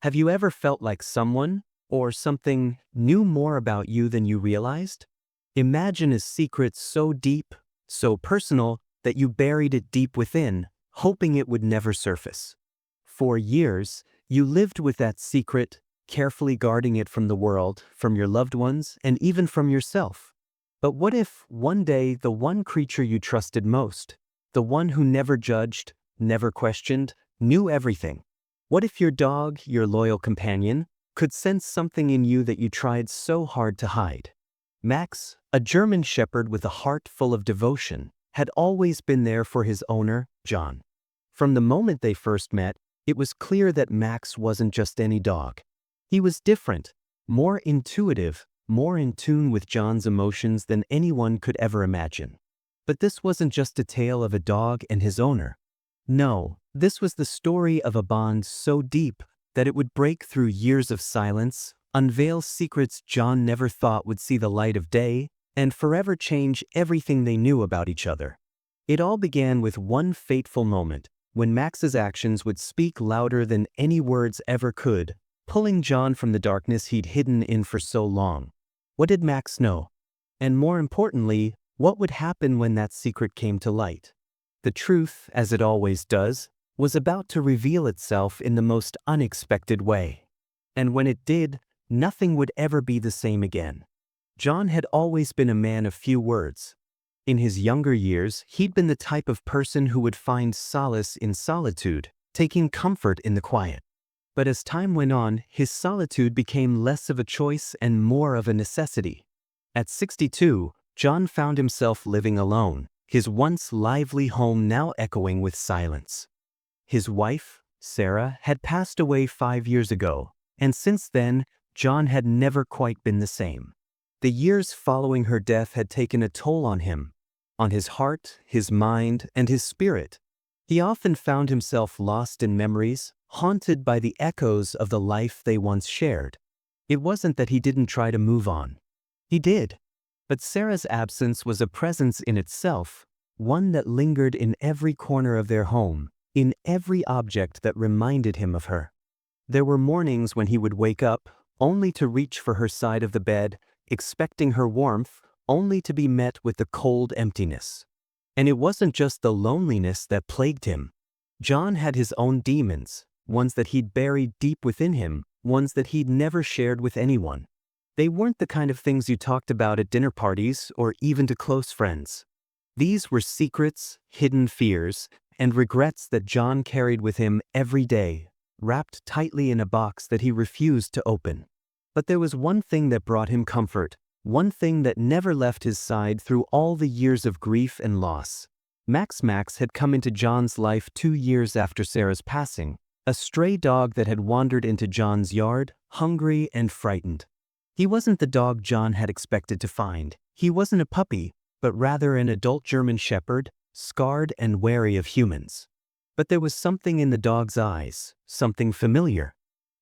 Have you ever felt like someone or something knew more about you than you realized? Imagine a secret so deep, so personal, that you buried it deep within, hoping it would never surface. For years, you lived with that secret, carefully guarding it from the world, from your loved ones, and even from yourself. But what if one day the one creature you trusted most, the one who never judged, never questioned, knew everything? What if your dog, your loyal companion, could sense something in you that you tried so hard to hide? Max, a German shepherd with a heart full of devotion, had always been there for his owner, John. From the moment they first met, it was clear that Max wasn't just any dog. He was different, more intuitive, more in tune with John's emotions than anyone could ever imagine. But this wasn't just a tale of a dog and his owner. No, this was the story of a bond so deep that it would break through years of silence, unveil secrets John never thought would see the light of day, and forever change everything they knew about each other. It all began with one fateful moment, when Max's actions would speak louder than any words ever could, pulling John from the darkness he'd hidden in for so long. What did Max know? And more importantly, what would happen when that secret came to light? The truth, as it always does, was about to reveal itself in the most unexpected way. And when it did, nothing would ever be the same again. John had always been a man of few words. In his younger years, he'd been the type of person who would find solace in solitude, taking comfort in the quiet. But as time went on, his solitude became less of a choice and more of a necessity. At 62, John found himself living alone, his once lively home now echoing with silence. His wife, Sarah, had passed away 5 years ago, and since then, John had never quite been the same. The years following her death had taken a toll on his heart, his mind, and his spirit. He often found himself lost in memories, haunted by the echoes of the life they once shared. It wasn't that he didn't try to move on. He did. But Sarah's absence was a presence in itself, one that lingered in every corner of their home, in every object that reminded him of her. There were mornings when he would wake up, only to reach for her side of the bed, expecting her warmth, only to be met with the cold emptiness. And it wasn't just the loneliness that plagued him. John had his own demons, ones that he'd buried deep within him, ones that he'd never shared with anyone. They weren't the kind of things you talked about at dinner parties or even to close friends. These were secrets, hidden fears, and regrets that John carried with him every day, wrapped tightly in a box that he refused to open. But there was one thing that brought him comfort, one thing that never left his side through all the years of grief and loss. Max had come into John's life 2 years after Sarah's passing, a stray dog that had wandered into John's yard, hungry and frightened. He wasn't the dog John had expected to find. He wasn't a puppy, but rather an adult German shepherd, scarred and wary of humans. But there was something in the dog's eyes, something familiar.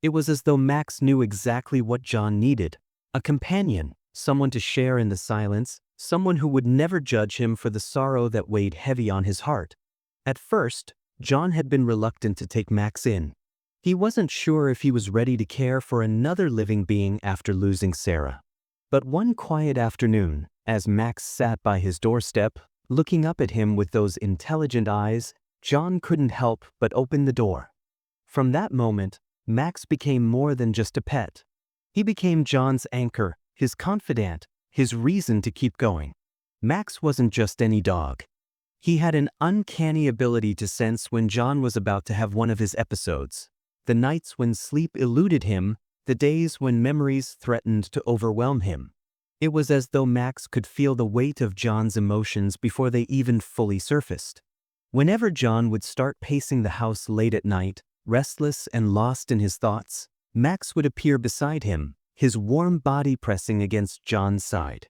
It was as though Max knew exactly what John needed, a companion, someone to share in the silence, someone who would never judge him for the sorrow that weighed heavy on his heart. At first, John had been reluctant to take Max in. He wasn't sure if he was ready to care for another living being after losing Sarah. But one quiet afternoon, as Max sat by his doorstep, looking up at him with those intelligent eyes, John couldn't help but open the door. From that moment, Max became more than just a pet. He became John's anchor, his confidant, his reason to keep going. Max wasn't just any dog. He had an uncanny ability to sense when John was about to have one of his episodes. The nights when sleep eluded him, the days when memories threatened to overwhelm him. It was as though Max could feel the weight of John's emotions before they even fully surfaced. Whenever John would start pacing the house late at night, restless and lost in his thoughts, Max would appear beside him, his warm body pressing against John's side.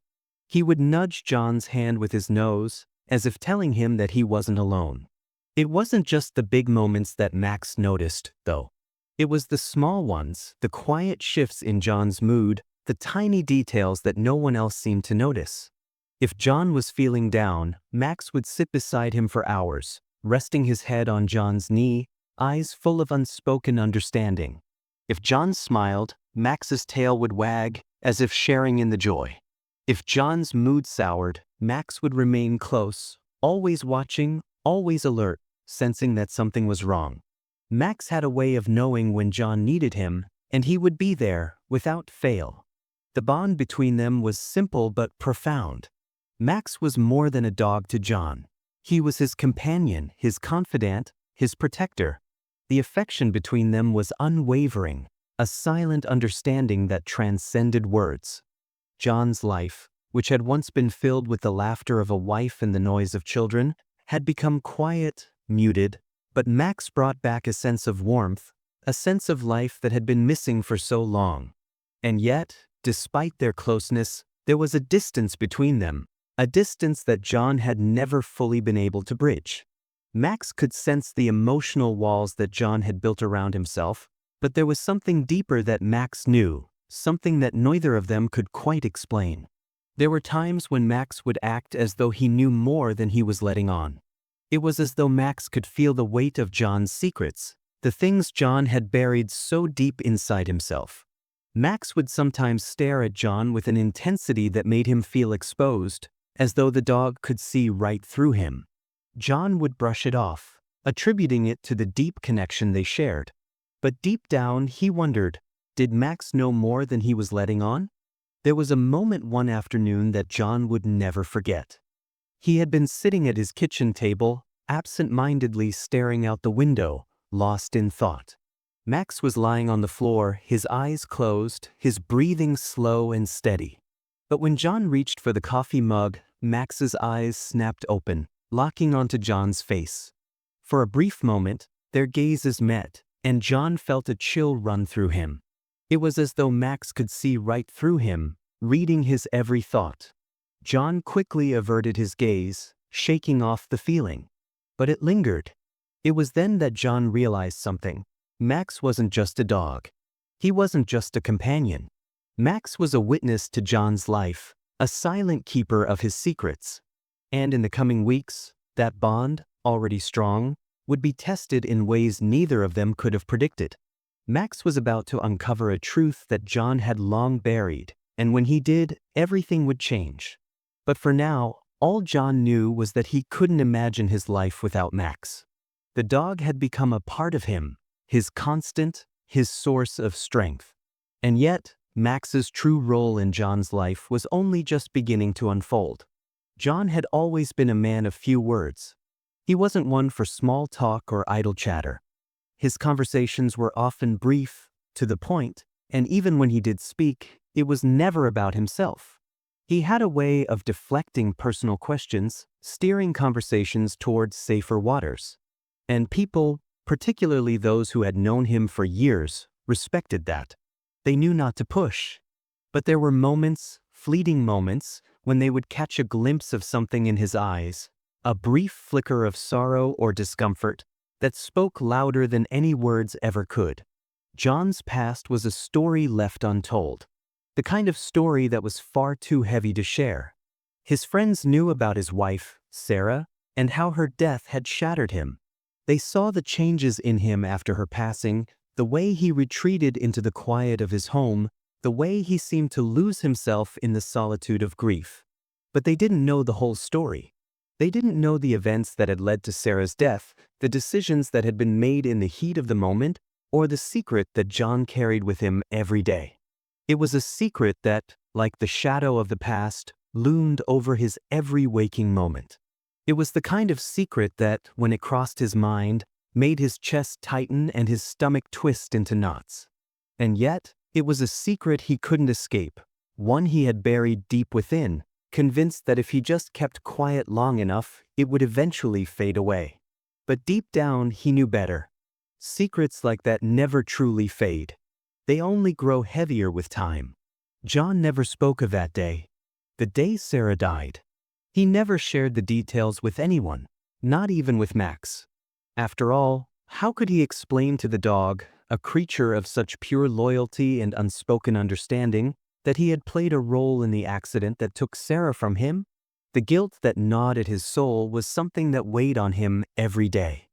He would nudge John's hand with his nose, as if telling him that he wasn't alone. It wasn't just the big moments that Max noticed, though. It was the small ones, the quiet shifts in John's mood, the tiny details that no one else seemed to notice. If John was feeling down, Max would sit beside him for hours, resting his head on John's knee, eyes full of unspoken understanding. If John smiled, Max's tail would wag, as if sharing in the joy. If John's mood soured, Max would remain close, always watching, always alert, sensing that something was wrong. Max had a way of knowing when John needed him, and he would be there, without fail. The bond between them was simple but profound. Max was more than a dog to John. He was his companion, his confidant, his protector. The affection between them was unwavering, a silent understanding that transcended words. John's life, which had once been filled with the laughter of a wife and the noise of children, had become quiet, muted, but Max brought back a sense of warmth, a sense of life that had been missing for so long. And yet, despite their closeness, there was a distance between them, a distance that John had never fully been able to bridge. Max could sense the emotional walls that John had built around himself, but there was something deeper that Max knew, something that neither of them could quite explain. There were times when Max would act as though he knew more than he was letting on. It was as though Max could feel the weight of John's secrets, the things John had buried so deep inside himself. Max would sometimes stare at John with an intensity that made him feel exposed, as though the dog could see right through him. John would brush it off, attributing it to the deep connection they shared. But deep down, he wondered, did Max know more than he was letting on? There was a moment one afternoon that John would never forget. He had been sitting at his kitchen table, absent-mindedly staring out the window, lost in thought. Max was lying on the floor, his eyes closed, his breathing slow and steady. But when John reached for the coffee mug, Max's eyes snapped open, locking onto John's face. For a brief moment, their gazes met, and John felt a chill run through him. It was as though Max could see right through him, reading his every thought. John quickly averted his gaze, shaking off the feeling. But it lingered. It was then that John realized something. Max wasn't just a dog. He wasn't just a companion. Max was a witness to John's life, a silent keeper of his secrets. And in the coming weeks, that bond, already strong, would be tested in ways neither of them could have predicted. Max was about to uncover a truth that John had long buried, and when he did, everything would change. But for now, all John knew was that he couldn't imagine his life without Max. The dog had become a part of him, his constant, his source of strength. And yet, Max's true role in John's life was only just beginning to unfold. John had always been a man of few words. He wasn't one for small talk or idle chatter. His conversations were often brief, to the point, and even when he did speak, it was never about himself. He had a way of deflecting personal questions, steering conversations towards safer waters. And people, particularly those who had known him for years, respected that. They knew not to push. But there were moments, fleeting moments, when they would catch a glimpse of something in his eyes, a brief flicker of sorrow or discomfort, that spoke louder than any words ever could. John's past was a story left untold, the kind of story that was far too heavy to share. His friends knew about his wife, Sarah, and how her death had shattered him. They saw the changes in him after her passing, the way he retreated into the quiet of his home, the way he seemed to lose himself in the solitude of grief. But they didn't know the whole story. They didn't know the events that had led to Sarah's death, the decisions that had been made in the heat of the moment, or the secret that John carried with him every day. It was a secret that, like the shadow of the past, loomed over his every waking moment. It was the kind of secret that, when it crossed his mind, made his chest tighten and his stomach twist into knots. And yet, it was a secret he couldn't escape, one he had buried deep within, convinced that if he just kept quiet long enough, it would eventually fade away. But deep down, he knew better. Secrets like that never truly fade. They only grow heavier with time. John never spoke of that day, the day Sarah died. He never shared the details with anyone, not even with Max. After all, how could he explain to the dog, a creature of such pure loyalty and unspoken understanding, that he had played a role in the accident that took Sarah from him? The guilt that gnawed at his soul was something that weighed on him every day.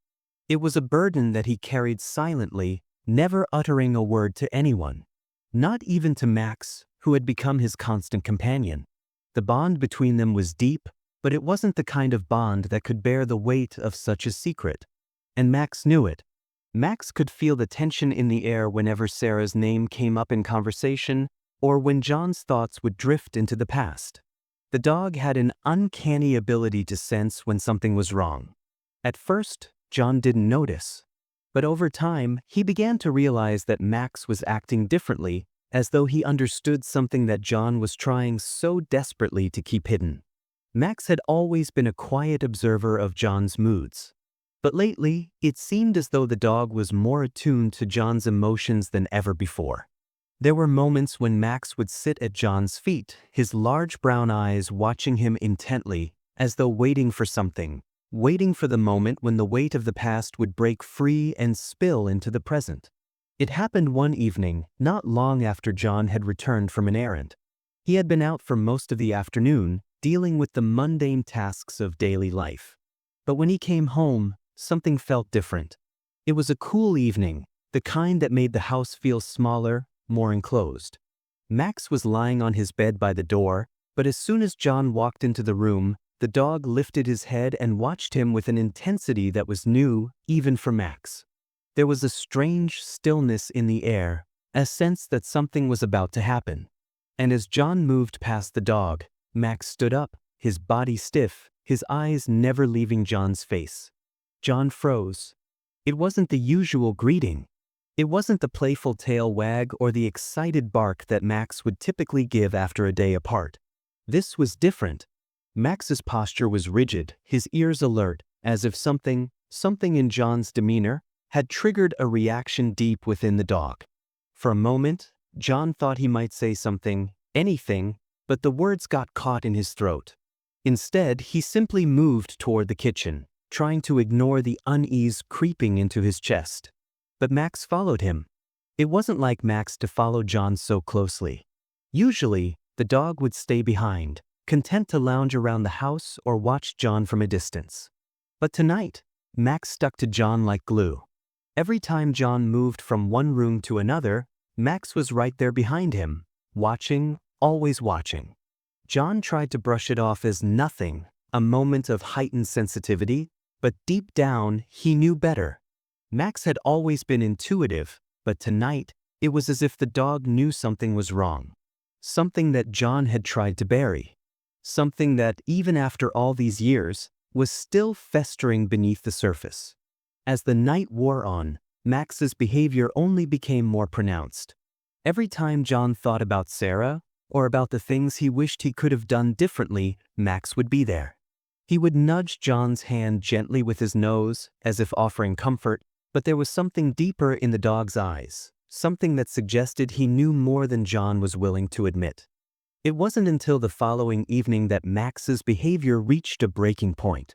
It was a burden that he carried silently, never uttering a word to anyone. Not even to Max, who had become his constant companion. The bond between them was deep, but it wasn't the kind of bond that could bear the weight of such a secret. And Max knew it. Max could feel the tension in the air whenever Sarah's name came up in conversation, or when John's thoughts would drift into the past. The dog had an uncanny ability to sense when something was wrong. At first, John didn't notice. But over time, he began to realize that Max was acting differently, as though he understood something that John was trying so desperately to keep hidden. Max had always been a quiet observer of John's moods. But lately, it seemed as though the dog was more attuned to John's emotions than ever before. There were moments when Max would sit at John's feet, his large brown eyes watching him intently, as though waiting for something, waiting for the moment when the weight of the past would break free and spill into the present. It happened one evening, not long after John had returned from an errand. He had been out for most of the afternoon, dealing with the mundane tasks of daily life. But when he came home, something felt different. It was a cool evening, the kind that made the house feel smaller, more enclosed. Max was lying on his bed by the door, but as soon as John walked into the room, the dog lifted his head and watched him with an intensity that was new, even for Max. There was a strange stillness in the air, a sense that something was about to happen. And as John moved past the dog, Max stood up, his body stiff, his eyes never leaving John's face. John froze. It wasn't the usual greeting. It wasn't the playful tail wag or the excited bark that Max would typically give after a day apart. This was different. Max's posture was rigid, his ears alert, as if something in John's demeanor had triggered a reaction deep within the dog. For a moment, John thought he might say something, anything, but the words got caught in his throat. Instead, he simply moved toward the kitchen, trying to ignore the unease creeping into his chest. But Max followed him. It wasn't like Max to follow John so closely. Usually, the dog would stay behind, content to lounge around the house or watch John from a distance. But tonight, Max stuck to John like glue. Every time John moved from one room to another, Max was right there behind him, watching, always watching. John tried to brush it off as nothing, a moment of heightened sensitivity, but deep down, he knew better. Max had always been intuitive, but tonight, it was as if the dog knew something was wrong. Something that John had tried to bury. Something that, even after all these years, was still festering beneath the surface. As the night wore on, Max's behavior only became more pronounced. Every time John thought about Sarah, or about the things he wished he could have done differently, Max would be there. He would nudge John's hand gently with his nose, as if offering comfort, but there was something deeper in the dog's eyes, something that suggested he knew more than John was willing to admit. It wasn't until the following evening that Max's behavior reached a breaking point.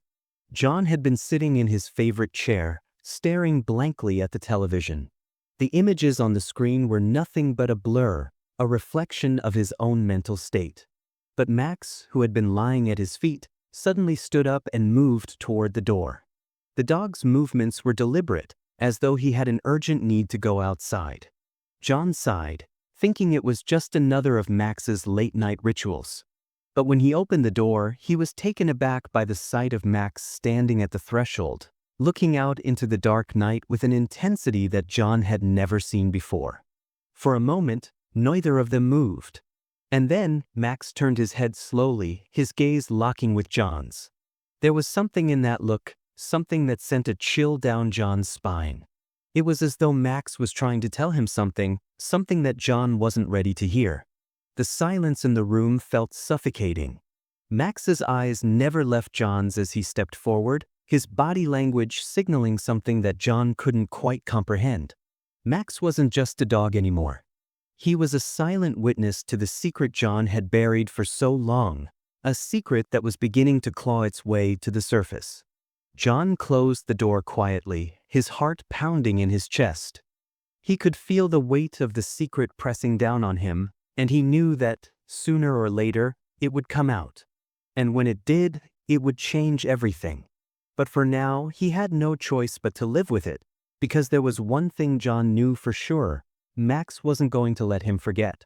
John had been sitting in his favorite chair, staring blankly at the television. The images on the screen were nothing but a blur, a reflection of his own mental state. But Max, who had been lying at his feet, suddenly stood up and moved toward the door. The dog's movements were deliberate, as though he had an urgent need to go outside. John sighed, thinking it was just another of Max's late-night rituals. But when he opened the door, he was taken aback by the sight of Max standing at the threshold, looking out into the dark night with an intensity that John had never seen before. For a moment, neither of them moved. And then, Max turned his head slowly, his gaze locking with John's. There was something in that look, something that sent a chill down John's spine. It was as though Max was trying to tell him something that John wasn't ready to hear. The silence in the room felt suffocating. Max's eyes never left John's as he stepped forward, his body language signaling something that John couldn't quite comprehend. Max wasn't just a dog anymore. He was a silent witness to the secret John had buried for so long, a secret that was beginning to claw its way to the surface. John closed the door quietly, his heart pounding in his chest. He could feel the weight of the secret pressing down on him, and he knew that, sooner or later, it would come out. And when it did, it would change everything. But for now, he had no choice but to live with it, Because there was one thing John knew for sure: Max wasn't going to let him forget.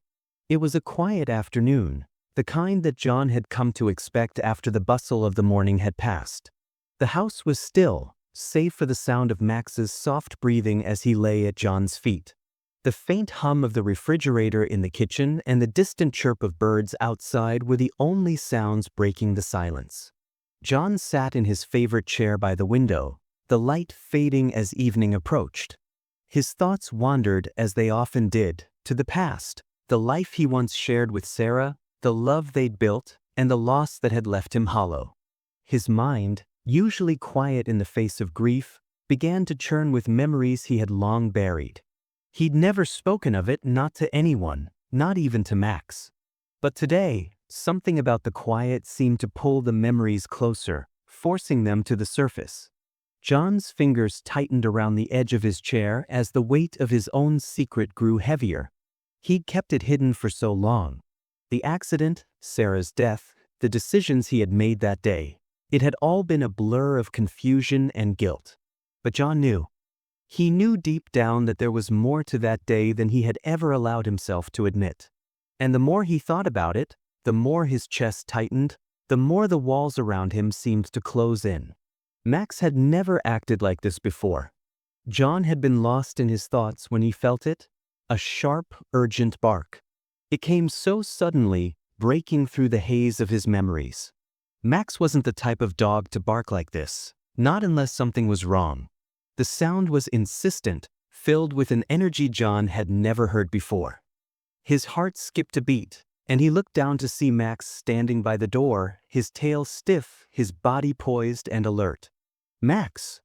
It was a quiet afternoon, the kind that John had come to expect after the bustle of the morning had passed. The house was still, save for the sound of Max's soft breathing as he lay at John's feet. The faint hum of the refrigerator in the kitchen and the distant chirp of birds outside were the only sounds breaking the silence. John sat in his favorite chair by the window, the light fading as evening approached. His thoughts wandered, as they often did, to the past, the life he once shared with Sarah, the love they'd built, and the loss that had left him hollow. His mind, usually quiet in the face of grief, began to churn with memories he had long buried. He'd never spoken of it, not to anyone, not even to Max. But today, something about the quiet seemed to pull the memories closer, forcing them to the surface. John's fingers tightened around the edge of his chair as the weight of his own secret grew heavier. He'd kept it hidden for so long. The accident, Sarah's death, the decisions he had made that day. It had all been a blur of confusion and guilt. But John knew. He knew deep down that there was more to that day than he had ever allowed himself to admit. And the more he thought about it, the more his chest tightened, the more the walls around him seemed to close in. Max had never acted like this before. John had been lost in his thoughts when he felt it, a sharp, urgent bark. It came so suddenly, breaking through the haze of his memories. Max wasn't the type of dog to bark like this, not unless something was wrong. The sound was insistent, filled with an energy John had never heard before. His heart skipped a beat, and he looked down to see Max standing by the door, his tail stiff, his body poised and alert. "Max!"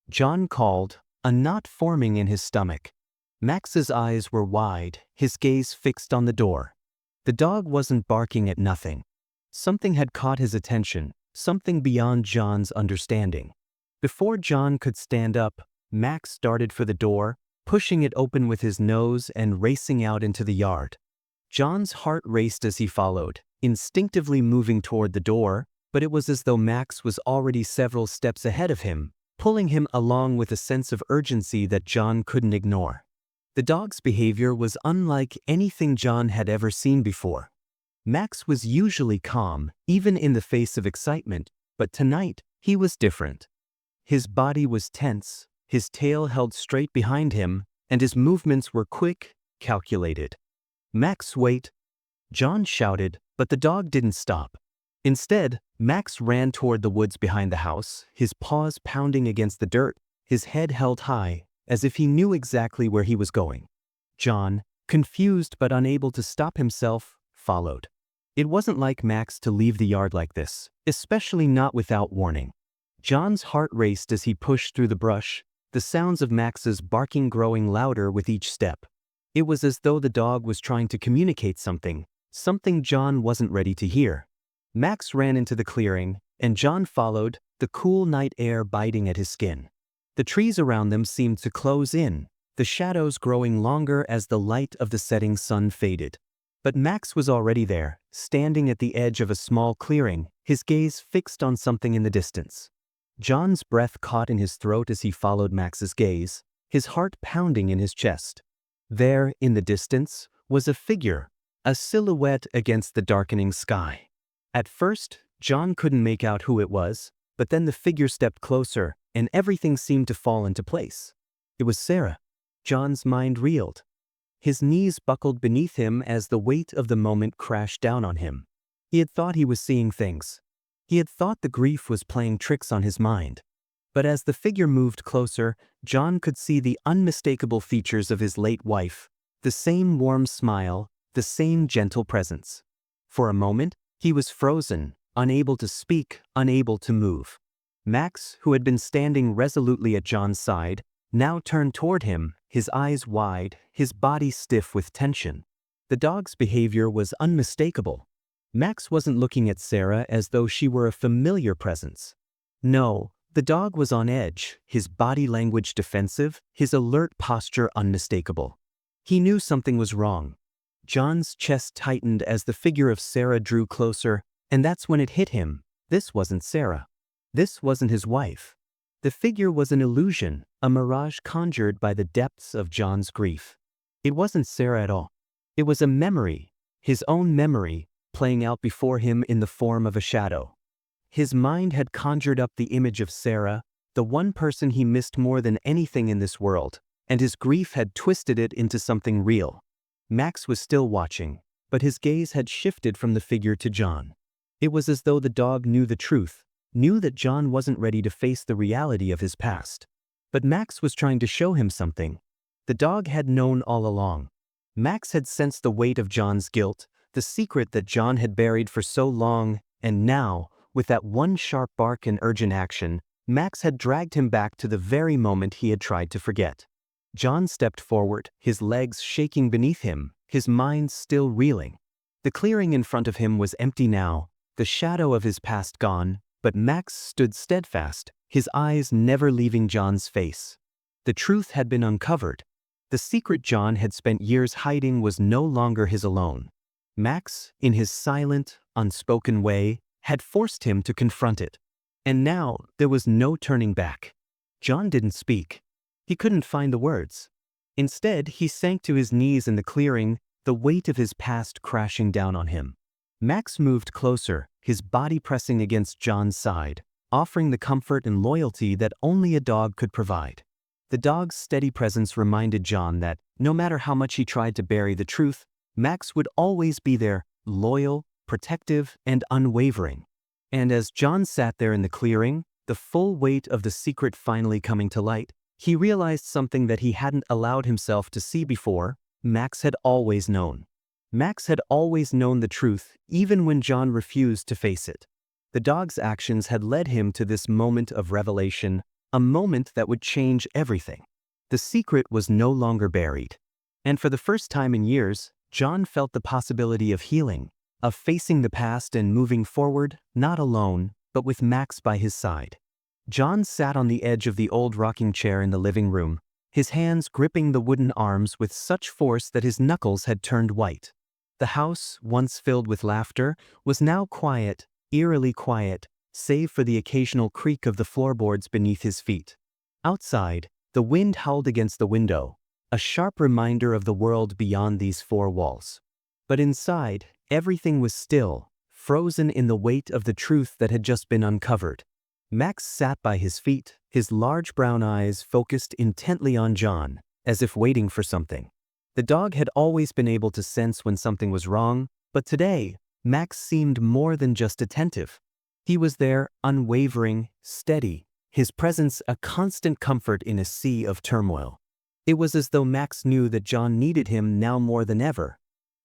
John called, a knot forming in his stomach. Max's eyes were wide, his gaze fixed on the door. The dog wasn't barking at nothing. Something had caught his attention, something beyond John's understanding. Before John could stand up, Max darted for the door, pushing it open with his nose and racing out into the yard. John's heart raced as he followed, instinctively moving toward the door, but it was as though Max was already several steps ahead of him, pulling him along with a sense of urgency that John couldn't ignore. The dog's behavior was unlike anything John had ever seen before. Max was usually calm, even in the face of excitement, but tonight he was different. His body was tense, his tail held straight behind him, and his movements were quick, calculated. "Max, wait!" John shouted, but the dog didn't stop. Instead, Max ran toward the woods behind the house, his paws pounding against the dirt, his head held high, as if he knew exactly where he was going. John, confused but unable to stop himself, followed. It wasn't like Max to leave the yard like this, especially not without warning. John's heart raced as he pushed through the brush, the sounds of Max's barking growing louder with each step. It was as though the dog was trying to communicate something John wasn't ready to hear. Max ran into the clearing, and John followed, the cool night air biting at his skin. The trees around them seemed to close in, the shadows growing longer as the light of the setting sun faded. But Max was already there, standing at the edge of a small clearing, his gaze fixed on something in the distance. John's breath caught in his throat as he followed Max's gaze, his heart pounding in his chest. There, in the distance, was a figure, a silhouette against the darkening sky. At first, John couldn't make out who it was, but then the figure stepped closer, and everything seemed to fall into place. It was Sarah. John's mind reeled. His knees buckled beneath him as the weight of the moment crashed down on him. He had thought he was seeing things. He had thought the grief was playing tricks on his mind. But as the figure moved closer, John could see the unmistakable features of his late wife, the same warm smile, the same gentle presence. For a moment, he was frozen, unable to speak, unable to move. Max, who had been standing resolutely at John's side, now turned toward him, his eyes wide, his body stiff with tension. The dog's behavior was unmistakable. Max wasn't looking at Sarah as though she were a familiar presence. No, the dog was on edge, his body language defensive, his alert posture unmistakable. He knew something was wrong. John's chest tightened as the figure of Sarah drew closer, and that's when it hit him. This wasn't Sarah. This wasn't his wife. The figure was an illusion, a mirage conjured by the depths of John's grief. It wasn't Sarah at all. It was a memory, his own memory, playing out before him in the form of a shadow. His mind had conjured up the image of Sarah, the one person he missed more than anything in this world, and his grief had twisted it into something real. Max was still watching, but his gaze had shifted from the figure to John. It was as though the dog knew the truth, knew that John wasn't ready to face the reality of his past. But Max was trying to show him something. The dog had known all along. Max had sensed the weight of John's guilt, the secret that John had buried for so long, and now, with that one sharp bark and urgent action, Max had dragged him back to the very moment he had tried to forget. John stepped forward, his legs shaking beneath him, his mind still reeling. The clearing in front of him was empty now, the shadow of his past gone, but Max stood steadfast, his eyes never leaving John's face. The truth had been uncovered. The secret John had spent years hiding was no longer his alone. Max, in his silent, unspoken way, had forced him to confront it. And now, there was no turning back. John didn't speak. He couldn't find the words. Instead, he sank to his knees in the clearing, the weight of his past crashing down on him. Max moved closer, his body pressing against John's side, offering the comfort and loyalty that only a dog could provide. The dog's steady presence reminded John that, no matter how much he tried to bury the truth, Max would always be there, loyal, protective, and unwavering. And as John sat there in the clearing, the full weight of the secret finally coming to light, he realized something that he hadn't allowed himself to see before. Max had always known. Max had always known the truth, even when John refused to face it. The dog's actions had led him to this moment of revelation, a moment that would change everything. The secret was no longer buried. And for the first time in years, John felt the possibility of healing, of facing the past and moving forward, not alone, but with Max by his side. John sat on the edge of the old rocking chair in the living room, his hands gripping the wooden arms with such force that his knuckles had turned white. The house, once filled with laughter, was now quiet, eerily quiet, save for the occasional creak of the floorboards beneath his feet. Outside, the wind howled against the window, a sharp reminder of the world beyond these four walls. But inside, everything was still, frozen in the weight of the truth that had just been uncovered. Max sat by his feet, his large brown eyes focused intently on John, as if waiting for something. The dog had always been able to sense when something was wrong, but today, Max seemed more than just attentive. He was there, unwavering, steady, his presence a constant comfort in a sea of turmoil. It was as though Max knew that John needed him now more than ever.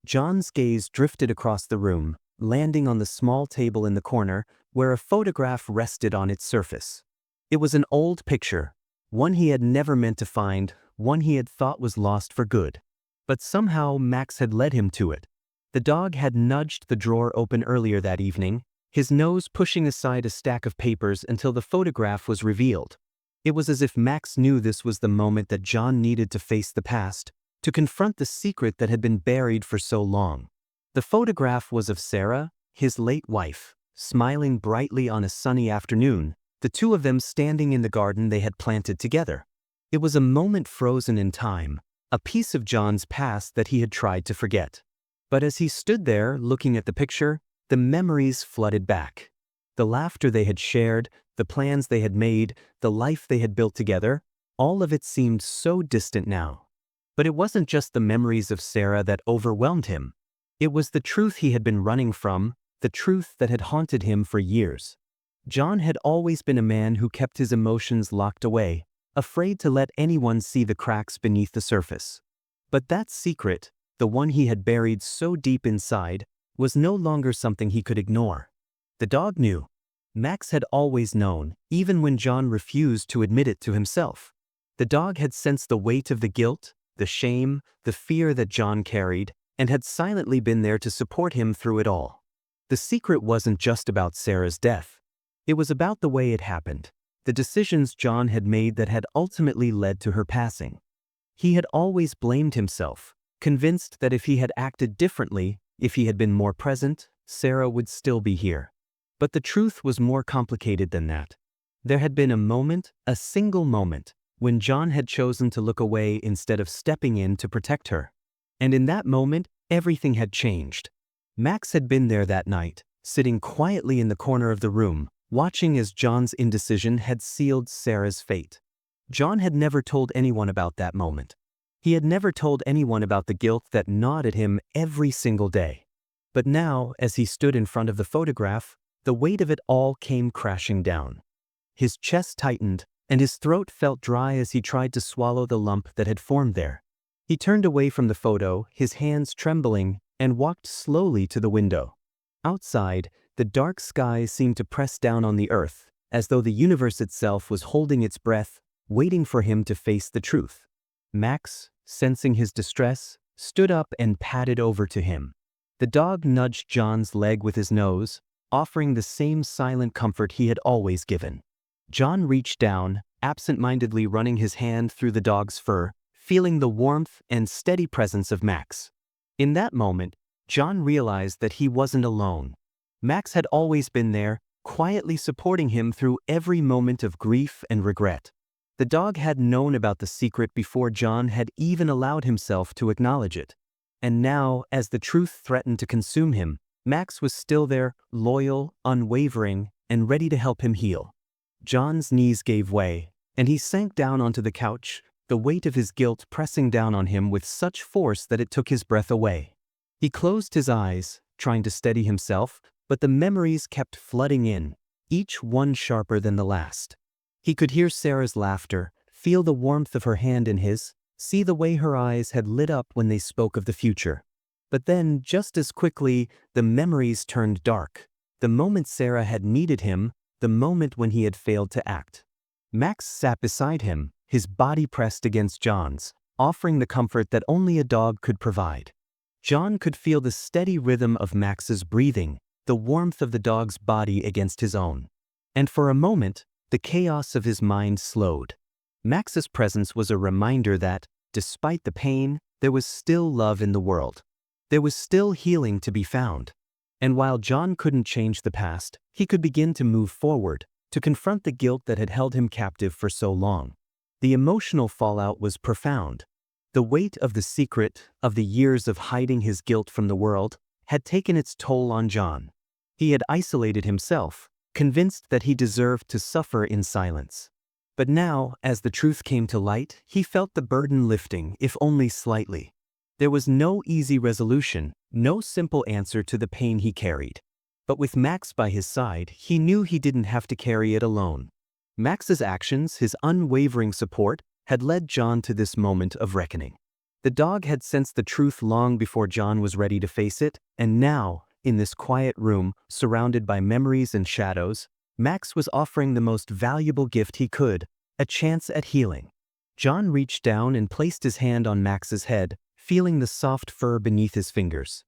John's gaze drifted across the room, landing on the small table in the corner, where a photograph rested on its surface. It was an old picture, one he had never meant to find, one he had thought was lost for good. But somehow Max had led him to it. The dog had nudged the drawer open earlier that evening, his nose pushing aside a stack of papers until the photograph was revealed. It was as if Max knew this was the moment that John needed to face the past, to confront the secret that had been buried for so long. The photograph was of Sarah, his late wife, smiling brightly on a sunny afternoon, the two of them standing in the garden they had planted together. It was a moment frozen in time, a piece of John's past that he had tried to forget. But as he stood there looking at the picture, the memories flooded back. The laughter they had shared, the plans they had made, the life they had built together, all of it seemed so distant now. But it wasn't just the memories of Sarah that overwhelmed him. It was the truth he had been running from, the truth that had haunted him for years. John had always been a man who kept his emotions locked away, afraid to let anyone see the cracks beneath the surface. But that secret, the one he had buried so deep inside, was no longer something he could ignore. The dog knew. Max had always known, even when John refused to admit it to himself. The dog had sensed the weight of the guilt, the shame, the fear that John carried, and had silently been there to support him through it all. The secret wasn't just about Sarah's death. It was about the way it happened, the decisions John had made that had ultimately led to her passing. He had always blamed himself, convinced that if he had acted differently, if he had been more present, Sarah would still be here. But the truth was more complicated than that. There had been a moment, a single moment, when John had chosen to look away instead of stepping in to protect her. And in that moment, everything had changed. Max had been there that night, sitting quietly in the corner of the room, watching as John's indecision had sealed Sarah's fate. John had never told anyone about that moment. He had never told anyone about the guilt that gnawed at him every single day. But now, as he stood in front of the photograph, the weight of it all came crashing down. His chest tightened, and his throat felt dry as he tried to swallow the lump that had formed there. He turned away from the photo, his hands trembling, and walked slowly to the window. Outside, the dark sky seemed to press down on the earth, as though the universe itself was holding its breath, waiting for him to face the truth. Max, sensing his distress, stood up and padded over to him. The dog nudged John's leg with his nose, offering the same silent comfort he had always given. John reached down, absent-mindedly running his hand through the dog's fur, feeling the warmth and steady presence of Max. In that moment, John realized that he wasn't alone. Max had always been there, quietly supporting him through every moment of grief and regret. The dog had known about the secret before John had even allowed himself to acknowledge it. And now, as the truth threatened to consume him, Max was still there, loyal, unwavering, and ready to help him heal. John's knees gave way, and he sank down onto the couch, the weight of his guilt pressing down on him with such force that it took his breath away. He closed his eyes, trying to steady himself, but the memories kept flooding in, each one sharper than the last. He could hear Sarah's laughter, feel the warmth of her hand in his, see the way her eyes had lit up when they spoke of the future. But then, just as quickly, the memories turned dark. The moment Sarah had needed him, the moment when he had failed to act. Max sat beside him, his body pressed against John's, offering the comfort that only a dog could provide. John could feel the steady rhythm of Max's breathing, the warmth of the dog's body against his own. And for a moment, the chaos of his mind slowed. Max's presence was a reminder that, despite the pain, there was still love in the world. There was still healing to be found. And while John couldn't change the past, he could begin to move forward, to confront the guilt that had held him captive for so long. The emotional fallout was profound. The weight of the secret, of the years of hiding his guilt from the world, had taken its toll on John. He had isolated himself, convinced that he deserved to suffer in silence. But now, as the truth came to light, he felt the burden lifting, if only slightly. There was no easy resolution, no simple answer to the pain he carried. But with Max by his side, he knew he didn't have to carry it alone. Max's actions, his unwavering support, had led John to this moment of reckoning. The dog had sensed the truth long before John was ready to face it, and now, in this quiet room, surrounded by memories and shadows, Max was offering the most valuable gift he could, a chance at healing. John reached down and placed his hand on Max's head, feeling the soft fur beneath his fingers.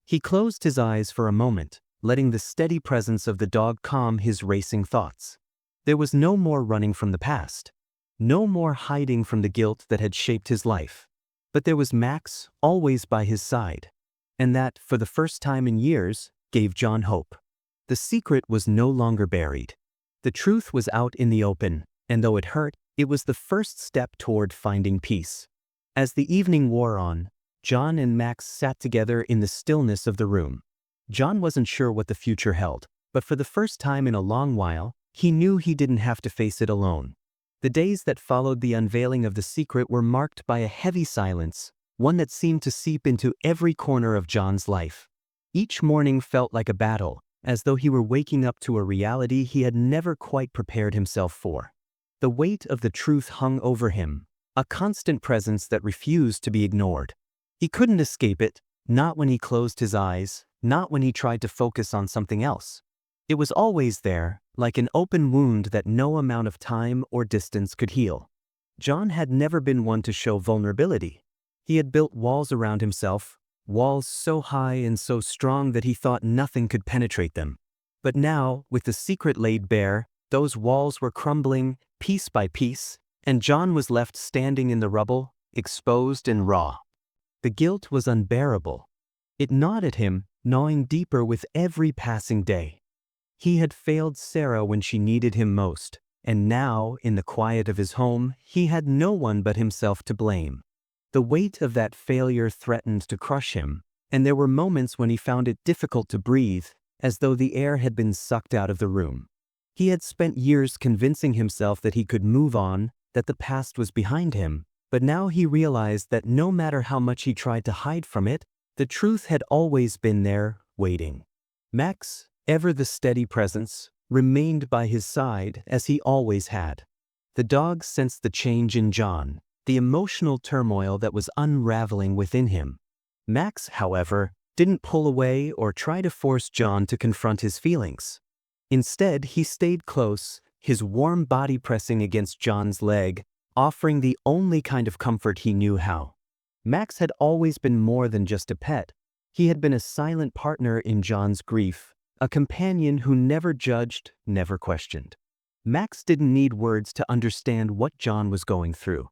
He closed his eyes for a moment, letting the steady presence of the dog calm his racing thoughts. There was no more running from the past. No more hiding from the guilt that had shaped his life. But there was Max, always by his side. And that, for the first time in years, gave John hope. The secret was no longer buried. The truth was out in the open, and though it hurt, it was the first step toward finding peace. As the evening wore on, John and Max sat together in the stillness of the room. John wasn't sure what the future held, but for the first time in a long while, he knew he didn't have to face it alone. The days that followed the unveiling of the secret were marked by a heavy silence, one that seemed to seep into every corner of John's life. Each morning felt like a battle, as though he were waking up to a reality he had never quite prepared himself for. The weight of the truth hung over him, a constant presence that refused to be ignored. He couldn't escape it, not when he closed his eyes, not when he tried to focus on something else. It was always there, like an open wound that no amount of time or distance could heal. John had never been one to show vulnerability. He had built walls around himself, walls so high and so strong that he thought nothing could penetrate them. But now, with the secret laid bare, those walls were crumbling, piece by piece, and John was left standing in the rubble, exposed and raw. The guilt was unbearable. It gnawed at him, gnawing deeper with every passing day. He had failed Sarah when she needed him most, And now, in the quiet of his home, he had no one but himself to blame. The weight of that failure threatened to crush him, and there were moments when he found it difficult to breathe, as though the air had been sucked out of the room. He had spent years convincing himself that he could move on, that the past was behind him, but now he realized that no matter how much he tried to hide from it, the truth had always been there, waiting. Max, ever the steady presence, remained by his side as he always had. The dog sensed the change in John, the emotional turmoil that was unraveling within him. Max, however, didn't pull away or try to force John to confront his feelings. Instead, he stayed close, his warm body pressing against John's leg, offering the only kind of comfort he knew how. Max had always been more than just a pet. He had been a silent partner in John's grief, a companion who never judged, never questioned. Max didn't need words to understand what John was going through.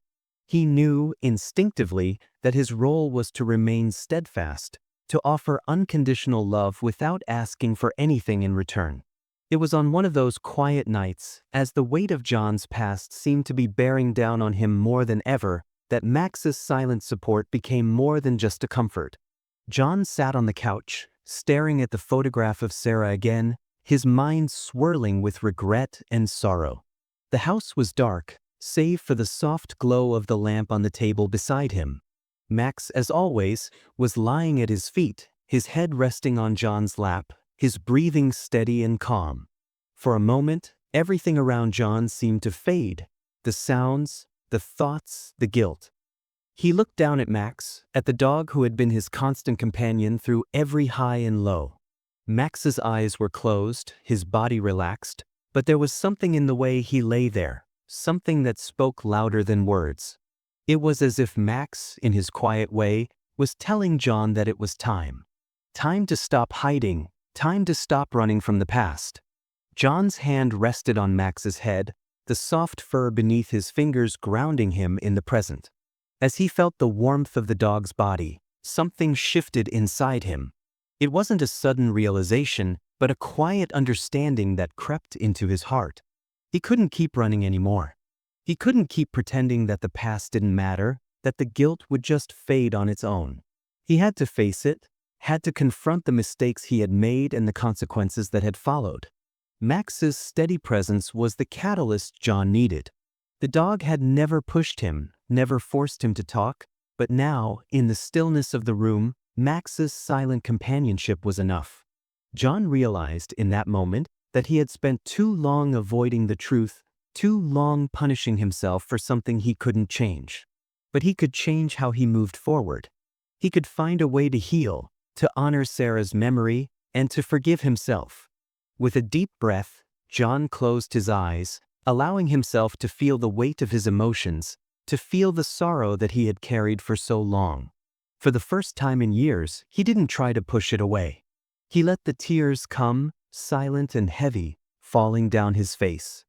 He knew, instinctively, that his role was to remain steadfast, to offer unconditional love without asking for anything in return. It was on one of those quiet nights, as the weight of John's past seemed to be bearing down on him more than ever, that Max's silent support became more than just a comfort. John sat on the couch, staring at the photograph of Sarah again, his mind swirling with regret and sorrow. The house was dark, save for the soft glow of the lamp on the table beside him. Max, as always, was lying at his feet, his head resting on John's lap, his breathing steady and calm. For a moment, everything around John seemed to fade, the sounds, the thoughts, the guilt. He looked down at Max, at the dog who had been his constant companion through every high and low. Max's eyes were closed, his body relaxed, but there was something in the way he lay there, something that spoke louder than words. It was as if Max, in his quiet way, was telling John that it was time. Time to stop hiding, time to stop running from the past. John's hand rested on Max's head, the soft fur beneath his fingers grounding him in the present. As he felt the warmth of the dog's body, something shifted inside him. It wasn't a sudden realization, but a quiet understanding that crept into his heart. He couldn't keep running anymore. He couldn't keep pretending that the past didn't matter, that the guilt would just fade on its own. He had to face it, had to confront the mistakes he had made and the consequences that had followed. Max's steady presence was the catalyst John needed. The dog had never pushed him, never forced him to talk, but now, in the stillness of the room, Max's silent companionship was enough. John realized in that moment that he had spent too long avoiding the truth, too long punishing himself for something he couldn't change. But he could change how he moved forward. He could find a way to heal, to honor Sarah's memory, and to forgive himself. With a deep breath, John closed his eyes, allowing himself to feel the weight of his emotions, to feel the sorrow that he had carried for so long. For the first time in years, he didn't try to push it away. He let the tears come, silent and heavy, falling down his face.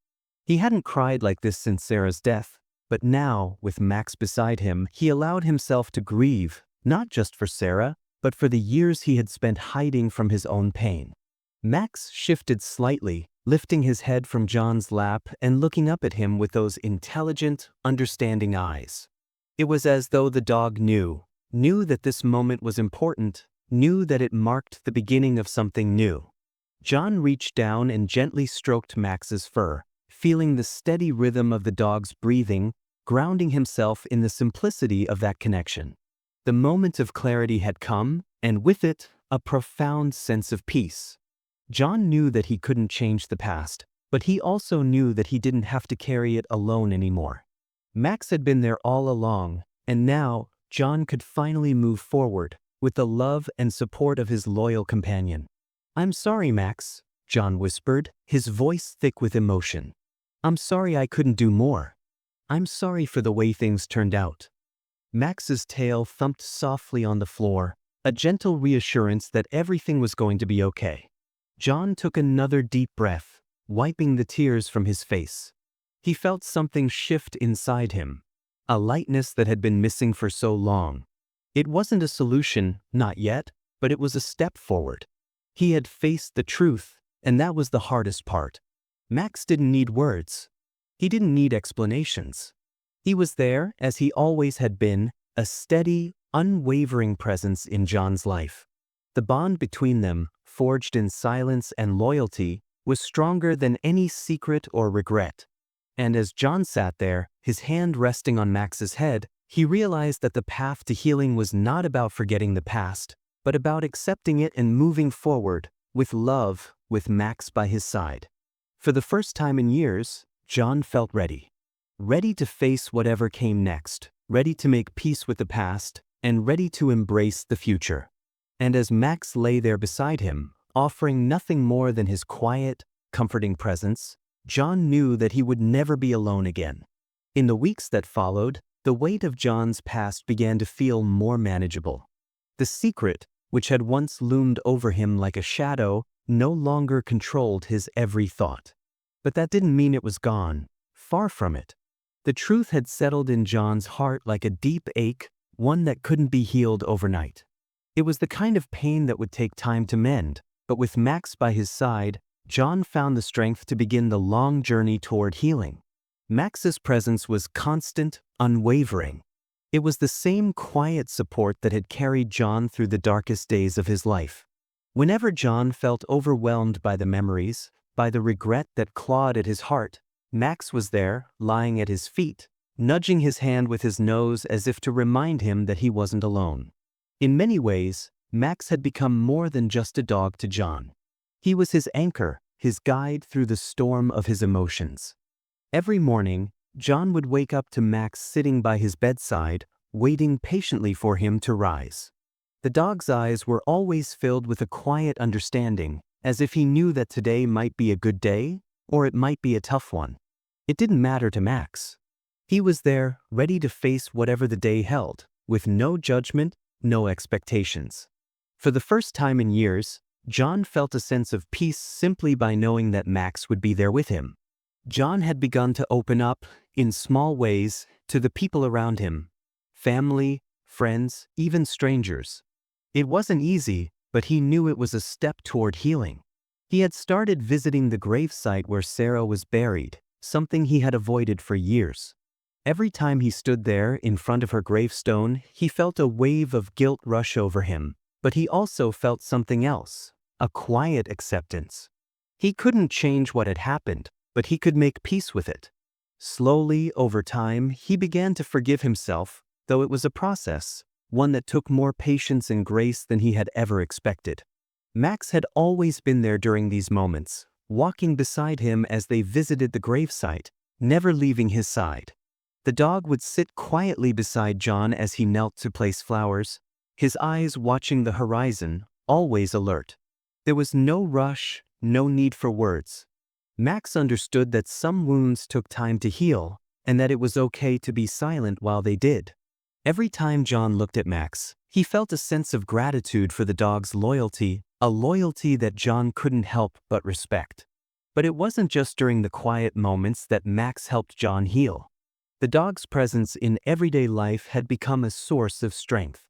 He hadn't cried like this since Sarah's death, but now, with Max beside him, he allowed himself to grieve, not just for Sarah, but for the years he had spent hiding from his own pain. Max shifted slightly, lifting his head from John's lap and looking up at him with those intelligent, understanding eyes. It was as though the dog knew that this moment was important, knew that it marked the beginning of something new. John reached down and gently stroked Max's fur, feeling the steady rhythm of the dog's breathing, grounding himself in the simplicity of that connection. The moment of clarity had come, and with it, a profound sense of peace. John knew that he couldn't change the past, but he also knew that he didn't have to carry it alone anymore. Max had been there all along, and now, John could finally move forward, with the love and support of his loyal companion. "I'm sorry, Max," John whispered, his voice thick with emotion. "I'm sorry I couldn't do more. I'm sorry for the way things turned out." Max's tail thumped softly on the floor, a gentle reassurance that everything was going to be okay. John took another deep breath, wiping the tears from his face. He felt something shift inside him, a lightness that had been missing for so long. It wasn't a solution, not yet, but it was a step forward. He had faced the truth, and that was the hardest part. Max didn't need words. He didn't need explanations. He was there, as he always had been, a steady, unwavering presence in John's life. The bond between them, forged in silence and loyalty, was stronger than any secret or regret. And as John sat there, his hand resting on Max's head, he realized that the path to healing was not about forgetting the past, but about accepting it and moving forward, with love, with Max by his side. For the first time in years, John felt ready. Ready to face whatever came next, ready to make peace with the past, and ready to embrace the future. And as Max lay there beside him, offering nothing more than his quiet, comforting presence, John knew that he would never be alone again. In the weeks that followed, the weight of John's past began to feel more manageable. The secret, which had once loomed over him like a shadow, no longer controlled his every thought. But that didn't mean it was gone. Far from it. The truth had settled in John's heart like a deep ache, one that couldn't be healed overnight. It was the kind of pain that would take time to mend, but with Max by his side, John found the strength to begin the long journey toward healing. Max's presence was constant, unwavering. It was the same quiet support that had carried John through the darkest days of his life. Whenever John felt overwhelmed by the memories, by the regret that clawed at his heart, Max was there, lying at his feet, nudging his hand with his nose as if to remind him that he wasn't alone. In many ways, Max had become more than just a dog to John. He was his anchor, his guide through the storm of his emotions. Every morning, John would wake up to Max sitting by his bedside, waiting patiently for him to rise. The dog's eyes were always filled with a quiet understanding, as if he knew that today might be a good day, or it might be a tough one. It didn't matter to Max. He was there, ready to face whatever the day held, with no judgment, no expectations. For the first time in years, John felt a sense of peace simply by knowing that Max would be there with him. John had begun to open up, in small ways, to the people around him. Family, friends, even strangers. It wasn't easy, but he knew it was a step toward healing. He had started visiting the gravesite where Sarah was buried, something he had avoided for years. Every time he stood there in front of her gravestone, he felt a wave of guilt rush over him, but he also felt something else, a quiet acceptance. He couldn't change what had happened, but he could make peace with it. Slowly, over time, he began to forgive himself, though it was a process, one that took more patience and grace than he had ever expected. Max had always been there during these moments, walking beside him as they visited the gravesite, never leaving his side. The dog would sit quietly beside John as he knelt to place flowers, his eyes watching the horizon, always alert. There was no rush, no need for words. Max understood that some wounds took time to heal, and that it was okay to be silent while they did. Every time John looked at Max, he felt a sense of gratitude for the dog's loyalty, a loyalty that John couldn't help but respect. But it wasn't just during the quiet moments that Max helped John heal. The dog's presence in everyday life had become a source of strength.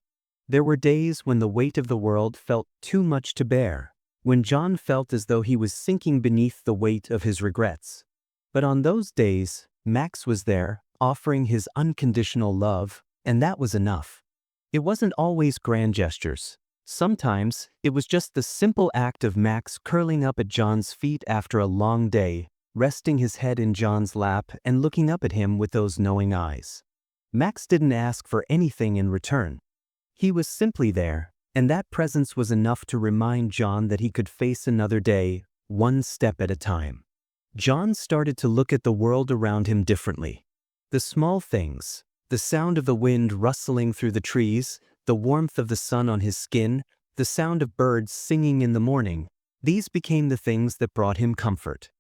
There were days when the weight of the world felt too much to bear, when John felt as though he was sinking beneath the weight of his regrets. But on those days, Max was there, offering his unconditional love, and that was enough. It wasn't always grand gestures. Sometimes, it was just the simple act of Max curling up at John's feet after a long day, resting his head in John's lap and looking up at him with those knowing eyes. Max didn't ask for anything in return. He was simply there, and that presence was enough to remind John that he could face another day, one step at a time. John started to look at the world around him differently. The small things, the sound of the wind rustling through the trees, the warmth of the sun on his skin, the sound of birds singing in the morning, these became the things that brought him comfort.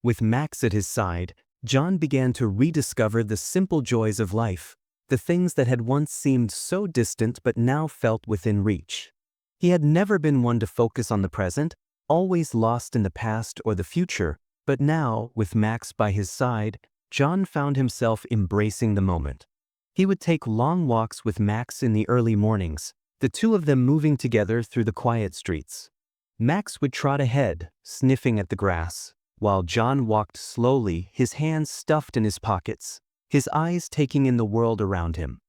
With Max at his side, John began to rediscover the simple joys of life, the things that had once seemed so distant but now felt within reach. He had never been one to focus on the present, always lost in the past or the future, but now, with Max by his side, John found himself embracing the moment. He would take long walks with Max in the early mornings, the two of them moving together through the quiet streets. Max would trot ahead, sniffing at the grass, while John walked slowly, his hands stuffed in his pockets, his eyes taking in the world around him.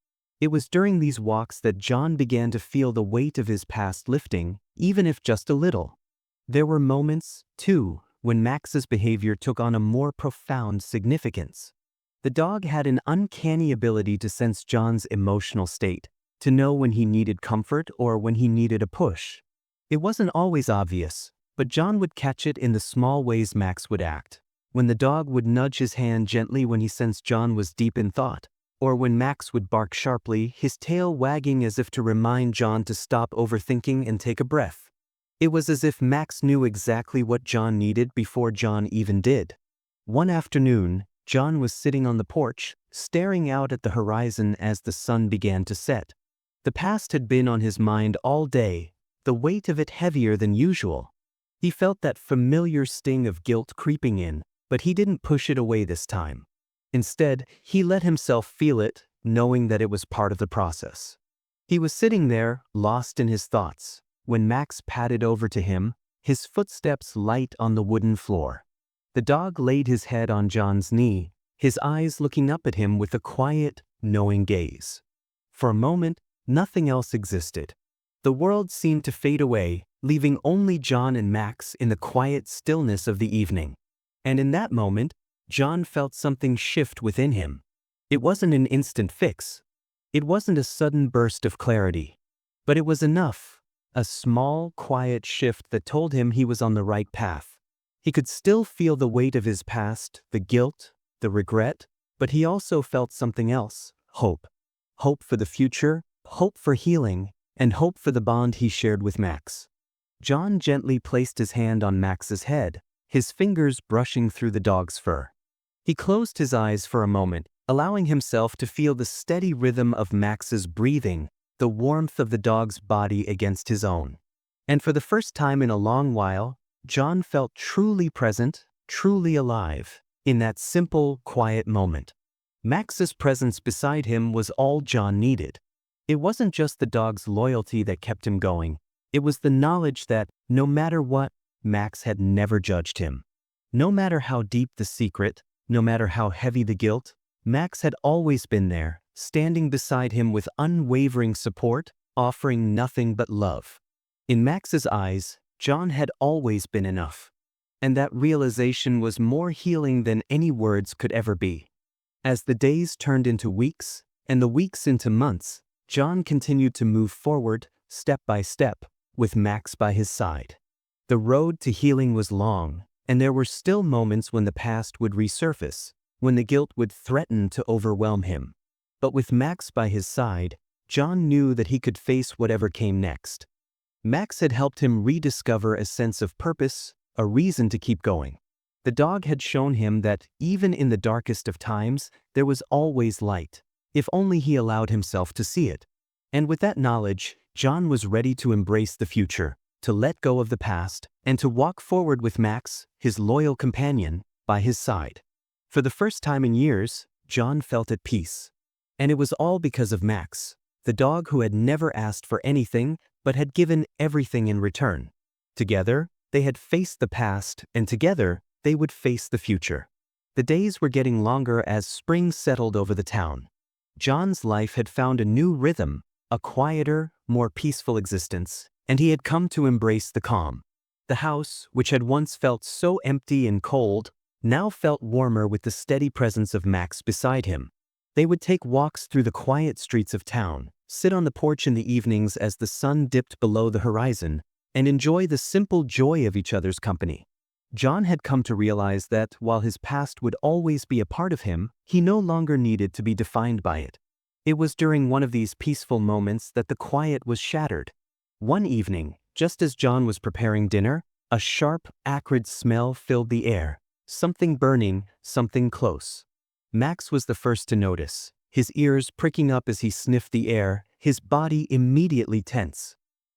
It was during these walks that John began to feel the weight of his past lifting, even if just a little. There were moments, too, when Max's behavior took on a more profound significance. The dog had an uncanny ability to sense John's emotional state, to know when he needed comfort or when he needed a push. It wasn't always obvious, but John would catch it in the small ways Max would act. When the dog would nudge his hand gently when he sensed John was deep in thought, or when Max would bark sharply, his tail wagging as if to remind John to stop overthinking and take a breath. It was as if Max knew exactly what John needed before John even did. One afternoon, John was sitting on the porch, staring out at the horizon as the sun began to set. The past had been on his mind all day, the weight of it heavier than usual. He felt that familiar sting of guilt creeping in, but he didn't push it away this time. Instead, he let himself feel it, knowing that it was part of the process. He was sitting there, lost in his thoughts, when Max padded over to him, his footsteps light on the wooden floor. The dog laid his head on John's knee, his eyes looking up at him with a quiet, knowing gaze. For a moment, nothing else existed. The world seemed to fade away, leaving only John and Max in the quiet stillness of the evening. And in that moment, John felt something shift within him. It wasn't an instant fix. It wasn't a sudden burst of clarity. But it was enough, a small, quiet shift that told him he was on the right path. He could still feel the weight of his past, the guilt, the regret, but he also felt something else, hope. Hope for the future, hope for healing, and hope for the bond he shared with Max. John gently placed his hand on Max's head, his fingers brushing through the dog's fur. He closed his eyes for a moment, allowing himself to feel the steady rhythm of Max's breathing, the warmth of the dog's body against his own. And for the first time in a long while, John felt truly present, truly alive, in that simple, quiet moment. Max's presence beside him was all John needed. It wasn't just the dog's loyalty that kept him going. It was the knowledge that, no matter what, Max had never judged him. No matter how deep the secret, no matter how heavy the guilt, Max had always been there, standing beside him with unwavering support, offering nothing but love. In Max's eyes, John had always been enough. And that realization was more healing than any words could ever be. As the days turned into weeks, and the weeks into months, John continued to move forward, step by step, with Max by his side. The road to healing was long, and there were still moments when the past would resurface, when the guilt would threaten to overwhelm him. But with Max by his side, John knew that he could face whatever came next. Max had helped him rediscover a sense of purpose, a reason to keep going. The dog had shown him that, even in the darkest of times, there was always light, if only he allowed himself to see it. And with that knowledge, John was ready to embrace the future, to let go of the past, and to walk forward with Max, his loyal companion, by his side. For the first time in years, John felt at peace. And it was all because of Max, the dog who had never asked for anything, but had given everything in return. Together, they had faced the past, and together, they would face the future. The days were getting longer as spring settled over the town. John's life had found a new rhythm, a quieter, more peaceful existence, and he had come to embrace the calm. The house, which had once felt so empty and cold, now felt warmer with the steady presence of Max beside him. They would take walks through the quiet streets of town, sit on the porch in the evenings as the sun dipped below the horizon, and enjoy the simple joy of each other's company. John had come to realize that, while his past would always be a part of him, he no longer needed to be defined by it. It was during one of these peaceful moments that the quiet was shattered. One evening, just as John was preparing dinner, a sharp, acrid smell filled the air. Something burning, something close. Max was the first to notice, his ears pricking up as he sniffed the air, his body immediately tense.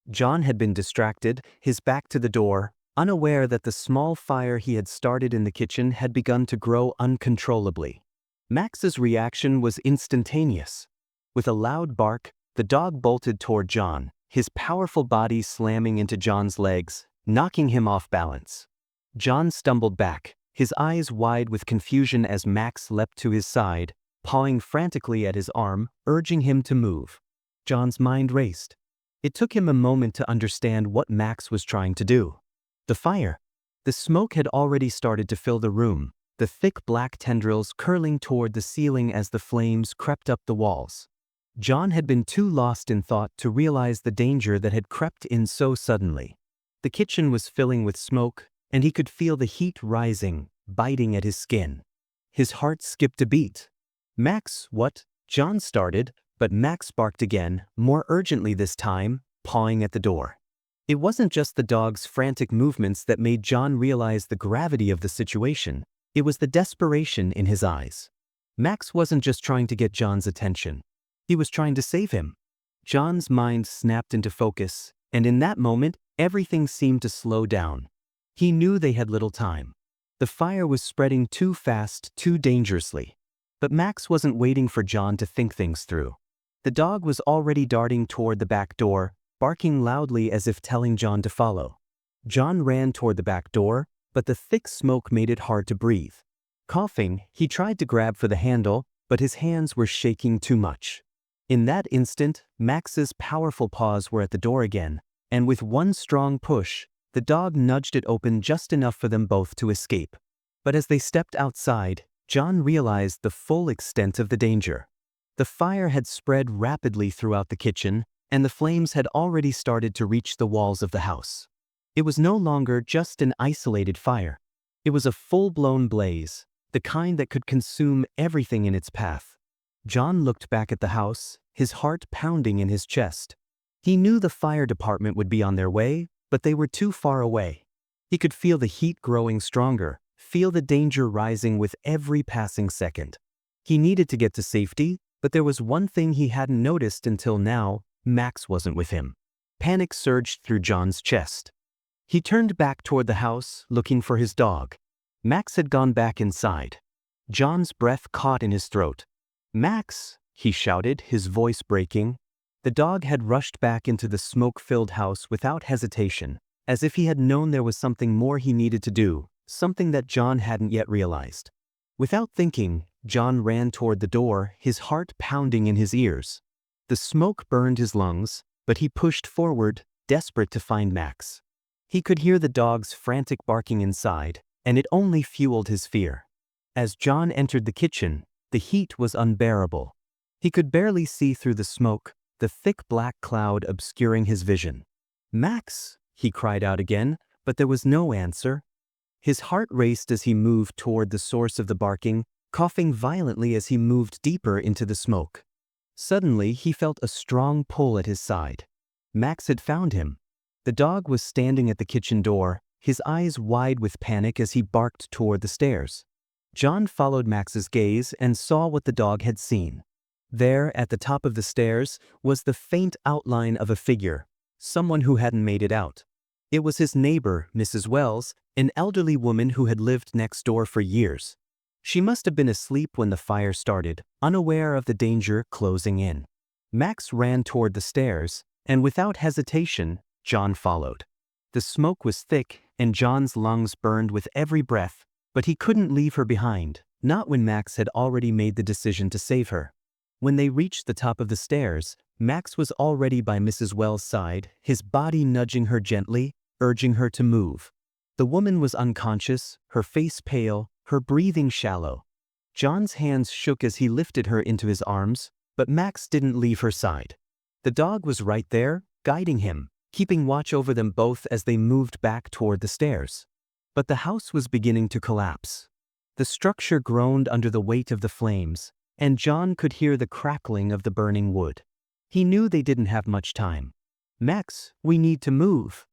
John had been distracted, his back to the door, unaware that the small fire he had started in the kitchen had begun to grow uncontrollably. Max's reaction was instantaneous. With a loud bark, the dog bolted toward John, his powerful body slamming into John's legs, knocking him off balance. John stumbled back, his eyes wide with confusion as Max leapt to his side, pawing frantically at his arm, urging him to move. John's mind raced. It took him a moment to understand what Max was trying to do. The fire. The smoke had already started to fill the room, the thick black tendrils curling toward the ceiling as the flames crept up the walls. John had been too lost in thought to realize the danger that had crept in so suddenly. The kitchen was filling with smoke, and he could feel the heat rising, biting at his skin. His heart skipped a beat. "Max, what?" John started, but Max barked again, more urgently this time, pawing at the door. It wasn't just the dog's frantic movements that made John realize the gravity of the situation. It was the desperation in his eyes. Max wasn't just trying to get John's attention. He was trying to save him. John's mind snapped into focus, and in that moment, everything seemed to slow down. He knew they had little time. The fire was spreading too fast, too dangerously. But Max wasn't waiting for John to think things through. The dog was already darting toward the back door, barking loudly as if telling John to follow. John ran toward the back door, but the thick smoke made it hard to breathe. Coughing, he tried to grab for the handle, but his hands were shaking too much. In that instant, Max's powerful paws were at the door again, and with one strong push, the dog nudged it open just enough for them both to escape. But as they stepped outside, John realized the full extent of the danger. The fire had spread rapidly throughout the kitchen, and the flames had already started to reach the walls of the house. It was no longer just an isolated fire. It was a full-blown blaze, the kind that could consume everything in its path. John looked back at the house, his heart pounding in his chest. He knew the fire department would be on their way, but they were too far away. He could feel the heat growing stronger, feel the danger rising with every passing second. He needed to get to safety, but there was one thing he hadn't noticed until now: Max wasn't with him. Panic surged through John's chest. He turned back toward the house, looking for his dog. Max had gone back inside. John's breath caught in his throat. "Max!" he shouted, his voice breaking. The dog had rushed back into the smoke-filled house without hesitation, as if he had known there was something more he needed to do, something that John hadn't yet realized. Without thinking, John ran toward the door, his heart pounding in his ears. The smoke burned his lungs, but he pushed forward, desperate to find Max. He could hear the dog's frantic barking inside, and it only fueled his fear. As John entered the kitchen, the heat was unbearable. He could barely see through the smoke, the thick black cloud obscuring his vision. "Max!" he cried out again, but there was no answer. His heart raced as he moved toward the source of the barking, coughing violently as he moved deeper into the smoke. Suddenly, he felt a strong pull at his side. Max had found him. The dog was standing at the kitchen door, his eyes wide with panic as he barked toward the stairs. John followed Max's gaze and saw what the dog had seen. There, at the top of the stairs, was the faint outline of a figure, someone who hadn't made it out. It was his neighbor, Mrs. Wells, an elderly woman who had lived next door for years. She must have been asleep when the fire started, unaware of the danger closing in. Max ran toward the stairs, and without hesitation, John followed. The smoke was thick, and John's lungs burned with every breath, but he couldn't leave her behind, not when Max had already made the decision to save her. When they reached the top of the stairs, Max was already by Mrs. Wells' side, his body nudging her gently, urging her to move. The woman was unconscious, her face pale, her breathing shallow. John's hands shook as he lifted her into his arms, but Max didn't leave her side. The dog was right there, guiding him, keeping watch over them both as they moved back toward the stairs. But the house was beginning to collapse. The structure groaned under the weight of the flames, and John could hear the crackling of the burning wood. He knew they didn't have much time. "Max, we need to move!"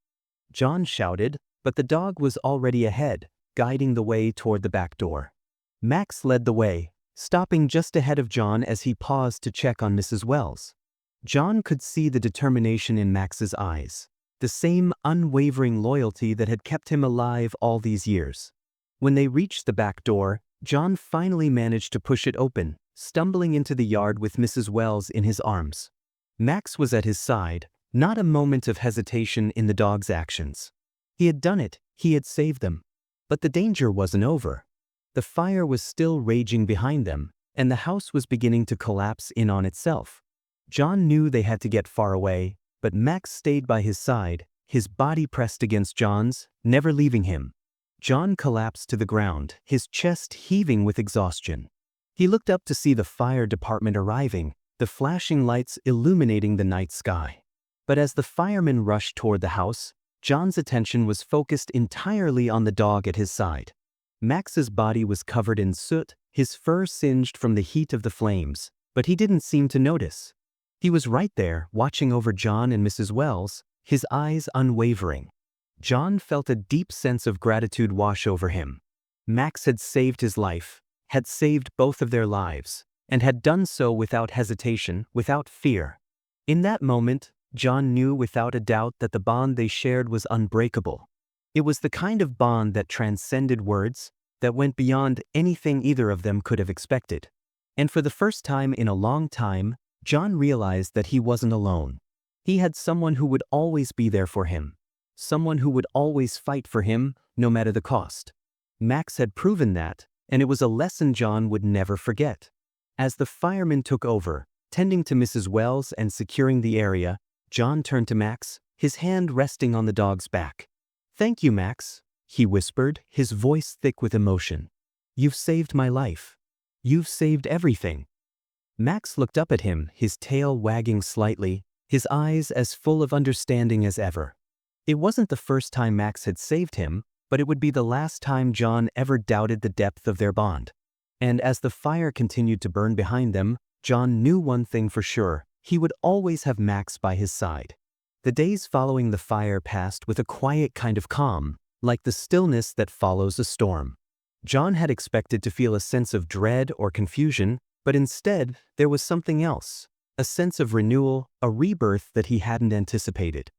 John shouted, but the dog was already ahead, guiding the way toward the back door. Max led the way, stopping just ahead of John as he paused to check on Mrs. Wells. John could see the determination in Max's eyes, the same unwavering loyalty that had kept him alive all these years. When they reached the back door, John finally managed to push it open, stumbling into the yard with Mrs. Wells in his arms. Max was at his side, not a moment of hesitation in the dog's actions. He had done it, he had saved them. But the danger wasn't over. The fire was still raging behind them, and the house was beginning to collapse in on itself. John knew they had to get far away, but Max stayed by his side, his body pressed against John's, never leaving him. John collapsed to the ground, his chest heaving with exhaustion. He looked up to see the fire department arriving, the flashing lights illuminating the night sky. But as the firemen rushed toward the house, John's attention was focused entirely on the dog at his side. Max's body was covered in soot, his fur singed from the heat of the flames, but he didn't seem to notice. He was right there, watching over John and Mrs. Wells, his eyes unwavering. John felt a deep sense of gratitude wash over him. Max had saved his life, had saved both of their lives, and had done so without hesitation, without fear. In that moment, John knew without a doubt that the bond they shared was unbreakable. It was the kind of bond that transcended words, that went beyond anything either of them could have expected. And for the first time in a long time, John realized that he wasn't alone. He had someone who would always be there for him. Someone who would always fight for him, no matter the cost. Max had proven that, and it was a lesson John would never forget. As the firemen took over, tending to Mrs. Wells and securing the area, John turned to Max, his hand resting on the dog's back. "Thank you, Max," he whispered, his voice thick with emotion. "You've saved my life. You've saved everything." Max looked up at him, his tail wagging slightly, his eyes as full of understanding as ever. It wasn't the first time Max had saved him, but it would be the last time John ever doubted the depth of their bond. And as the fire continued to burn behind them, John knew one thing for sure: he would always have Max by his side. The days following the fire passed with a quiet kind of calm, like the stillness that follows a storm. John had expected to feel a sense of dread or confusion, but instead, there was something else, a sense of renewal, a rebirth that he hadn't anticipated.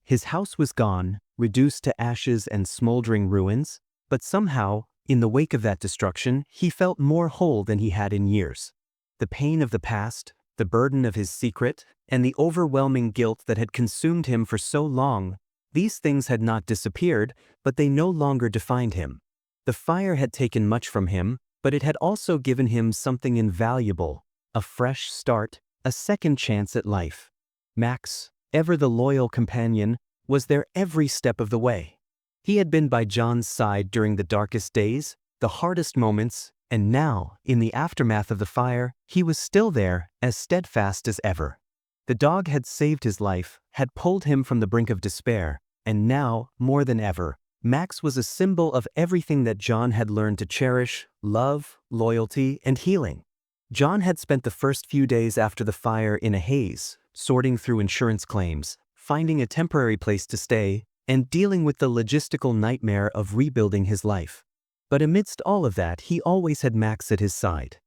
His house was gone, reduced to ashes and smoldering ruins, but somehow, in the wake of that destruction, he felt more whole than he had in years. The pain of the past, the burden of his secret, and the overwhelming guilt that had consumed him for so long, these things had not disappeared, but they no longer defined him. The fire had taken much from him, but it had also given him something invaluable, a fresh start, a second chance at life. Max, ever the loyal companion, was there every step of the way. He had been by John's side during the darkest days, the hardest moments, and now, in the aftermath of the fire, he was still there, as steadfast as ever. The dog had saved his life, had pulled him from the brink of despair, and now, more than ever, Max was a symbol of everything that John had learned to cherish: love, loyalty, and healing. John had spent the first few days after the fire in a haze, sorting through insurance claims, finding a temporary place to stay, and dealing with the logistical nightmare of rebuilding his life. But amidst all of that, he always had Max at his side.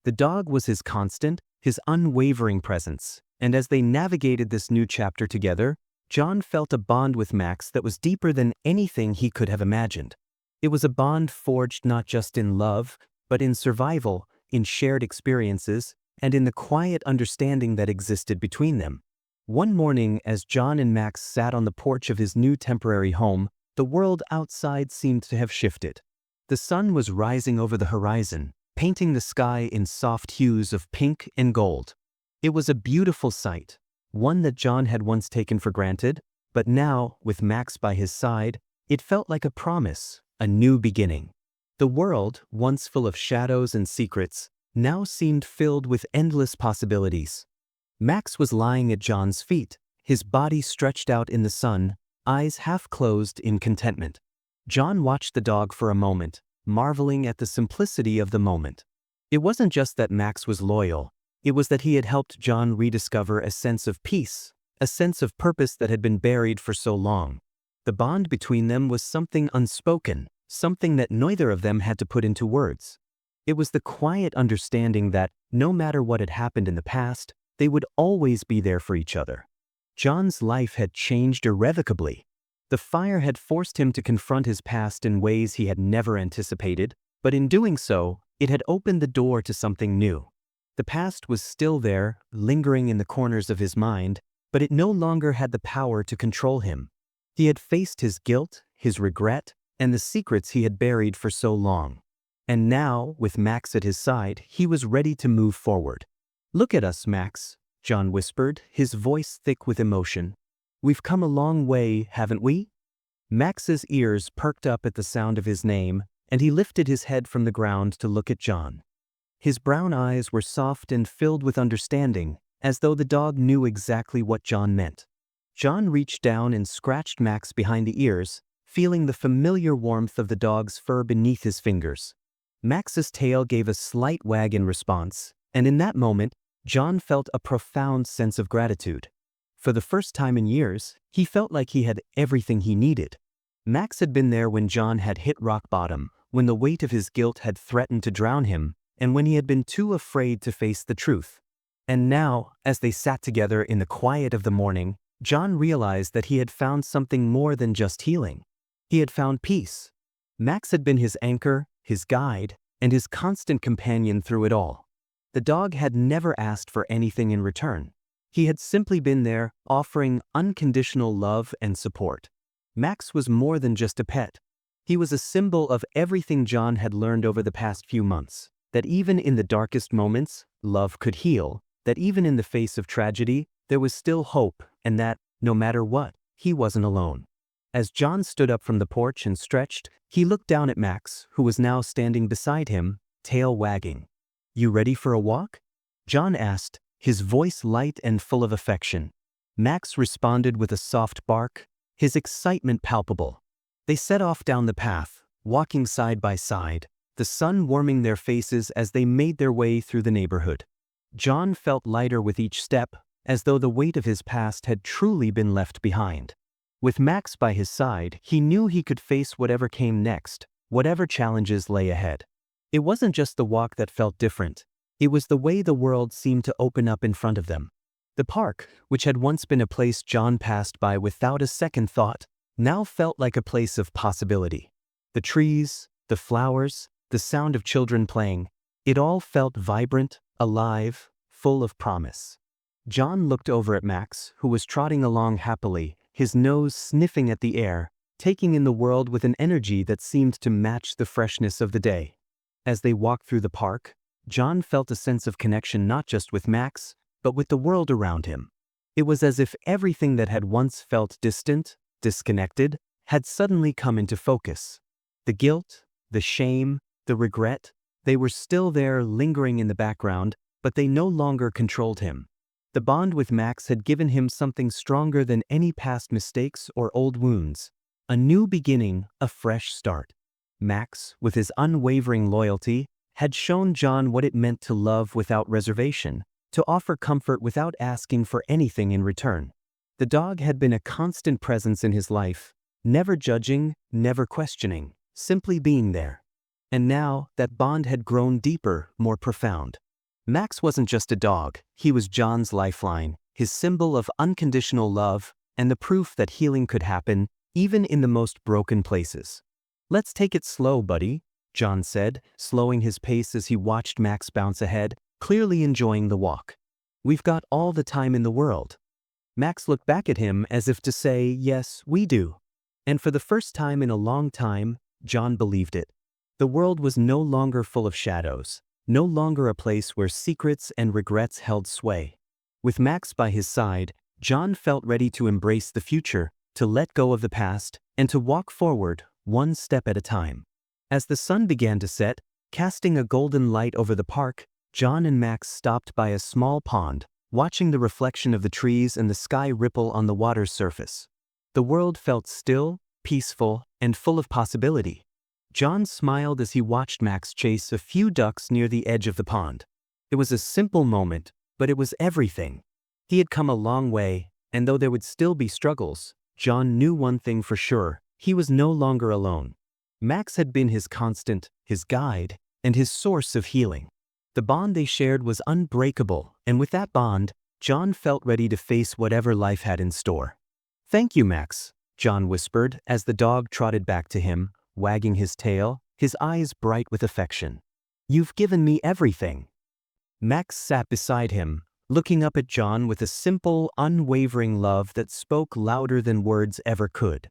The dog was his constant, his unwavering presence, and as they navigated this new chapter together, John felt a bond with Max that was deeper than anything he could have imagined. It was a bond forged not just in love, but in survival, in shared experiences, and in the quiet understanding that existed between them. One morning, as John and Max sat on the porch of his new temporary home, the world outside seemed to have shifted. The sun was rising over the horizon, painting the sky in soft hues of pink and gold. It was a beautiful sight, one that John had once taken for granted, but now, with Max by his side, it felt like a promise, a new beginning. The world, once full of shadows and secrets, now seemed filled with endless possibilities. Max was lying at John's feet, his body stretched out in the sun, eyes half closed in contentment. John watched the dog for a moment, marveling at the simplicity of the moment. It wasn't just that Max was loyal, it was that he had helped John rediscover a sense of peace, a sense of purpose that had been buried for so long. The bond between them was something unspoken, something that neither of them had to put into words. It was the quiet understanding that, no matter what had happened in the past, they would always be there for each other. John's life had changed irrevocably. The fire had forced him to confront his past in ways he had never anticipated, but in doing so, it had opened the door to something new. The past was still there, lingering in the corners of his mind, but it no longer had the power to control him. He had faced his guilt, his regret, and the secrets he had buried for so long. And now, with Max at his side, he was ready to move forward. "Look at us, Max," John whispered, his voice thick with emotion. "We've come a long way, haven't we?" Max's ears perked up at the sound of his name, and he lifted his head from the ground to look at John. His brown eyes were soft and filled with understanding, as though the dog knew exactly what John meant. John reached down and scratched Max behind the ears, feeling the familiar warmth of the dog's fur beneath his fingers. Max's tail gave a slight wag in response, and in that moment, John felt a profound sense of gratitude. For the first time in years, he felt like he had everything he needed. Max had been there when John had hit rock bottom, when the weight of his guilt had threatened to drown him, and when he had been too afraid to face the truth. And now, as they sat together in the quiet of the morning, John realized that he had found something more than just healing. He had found peace. Max had been his anchor, his guide, and his constant companion through it all. The dog had never asked for anything in return. He had simply been there, offering unconditional love and support. Max was more than just a pet. He was a symbol of everything John had learned over the past few months, that even in the darkest moments, love could heal, that even in the face of tragedy, there was still hope, and that, no matter what, he wasn't alone. As John stood up from the porch and stretched, he looked down at Max, who was now standing beside him, tail wagging. "You ready for a walk?" John asked, his voice light and full of affection. Max responded with a soft bark, his excitement palpable. They set off down the path, walking side by side, the sun warming their faces as they made their way through the neighborhood. John felt lighter with each step, as though the weight of his past had truly been left behind. With Max by his side, he knew he could face whatever came next, whatever challenges lay ahead. It wasn't just the walk that felt different. It was the way the world seemed to open up in front of them. The park, which had once been a place John passed by without a second thought, now felt like a place of possibility. The trees, the flowers, the sound of children playing, it all felt vibrant, alive, full of promise. John looked over at Max, who was trotting along happily, his nose sniffing at the air, taking in the world with an energy that seemed to match the freshness of the day. As they walked through the park, John felt a sense of connection not just with Max, but with the world around him. It was as if everything that had once felt distant, disconnected, had suddenly come into focus. The guilt, the shame, the regret, they were still there lingering in the background, but they no longer controlled him. The bond with Max had given him something stronger than any past mistakes or old wounds. A new beginning, a fresh start. Max, with his unwavering loyalty, had shown John what it meant to love without reservation, to offer comfort without asking for anything in return. The dog had been a constant presence in his life, never judging, never questioning, simply being there. And now, that bond had grown deeper, more profound. Max wasn't just a dog, he was John's lifeline, his symbol of unconditional love, and the proof that healing could happen, even in the most broken places. "Let's take it slow, buddy," John said, slowing his pace as he watched Max bounce ahead, clearly enjoying the walk. "We've got all the time in the world." Max looked back at him as if to say, "Yes, we do." And for the first time in a long time, John believed it. The world was no longer full of shadows, no longer a place where secrets and regrets held sway. With Max by his side, John felt ready to embrace the future, to let go of the past, and to walk forward, one step at a time. As the sun began to set, casting a golden light over the park, John and Max stopped by a small pond, watching the reflection of the trees and the sky ripple on the water's surface. The world felt still, peaceful, and full of possibility. John smiled as he watched Max chase a few ducks near the edge of the pond. It was a simple moment, but it was everything. He had come a long way, and though there would still be struggles, John knew one thing for sure: he was no longer alone. Max had been his constant, his guide, and his source of healing. The bond they shared was unbreakable, and with that bond, John felt ready to face whatever life had in store. "Thank you, Max," John whispered as the dog trotted back to him, wagging his tail, his eyes bright with affection. "You've given me everything." Max sat beside him, looking up at John with a simple, unwavering love that spoke louder than words ever could.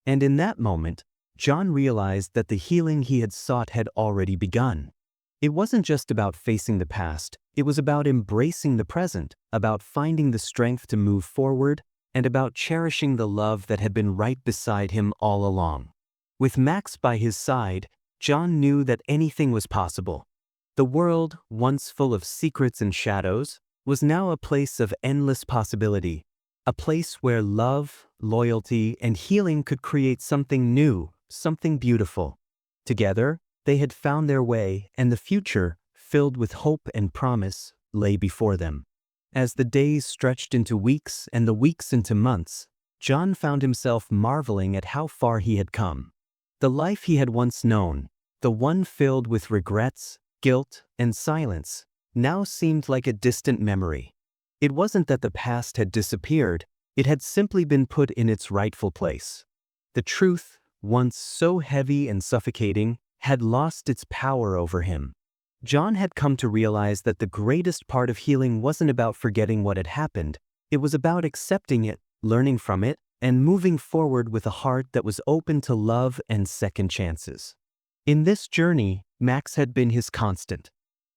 And in that moment, John realized that the healing he had sought had already begun. It wasn't just about facing the past, it was about embracing the present, about finding the strength to move forward, and about cherishing the love that had been right beside him all along. With Max by his side, John knew that anything was possible. The world, once full of secrets and shadows, was now a place of endless possibility, a place where love, loyalty, and healing could create something new, something beautiful. Together, they had found their way, and the future, filled with hope and promise, lay before them. As the days stretched into weeks and the weeks into months, John found himself marveling at how far he had come. The life he had once known, the one filled with regrets, guilt, and silence, now seemed like a distant memory. It wasn't that the past had disappeared, it had simply been put in its rightful place. The truth, once so heavy and suffocating, had lost its power over him. John had come to realize that the greatest part of healing wasn't about forgetting what had happened, it was about accepting it, learning from it, and moving forward with a heart that was open to love and second chances. In this journey, Max had been his constant.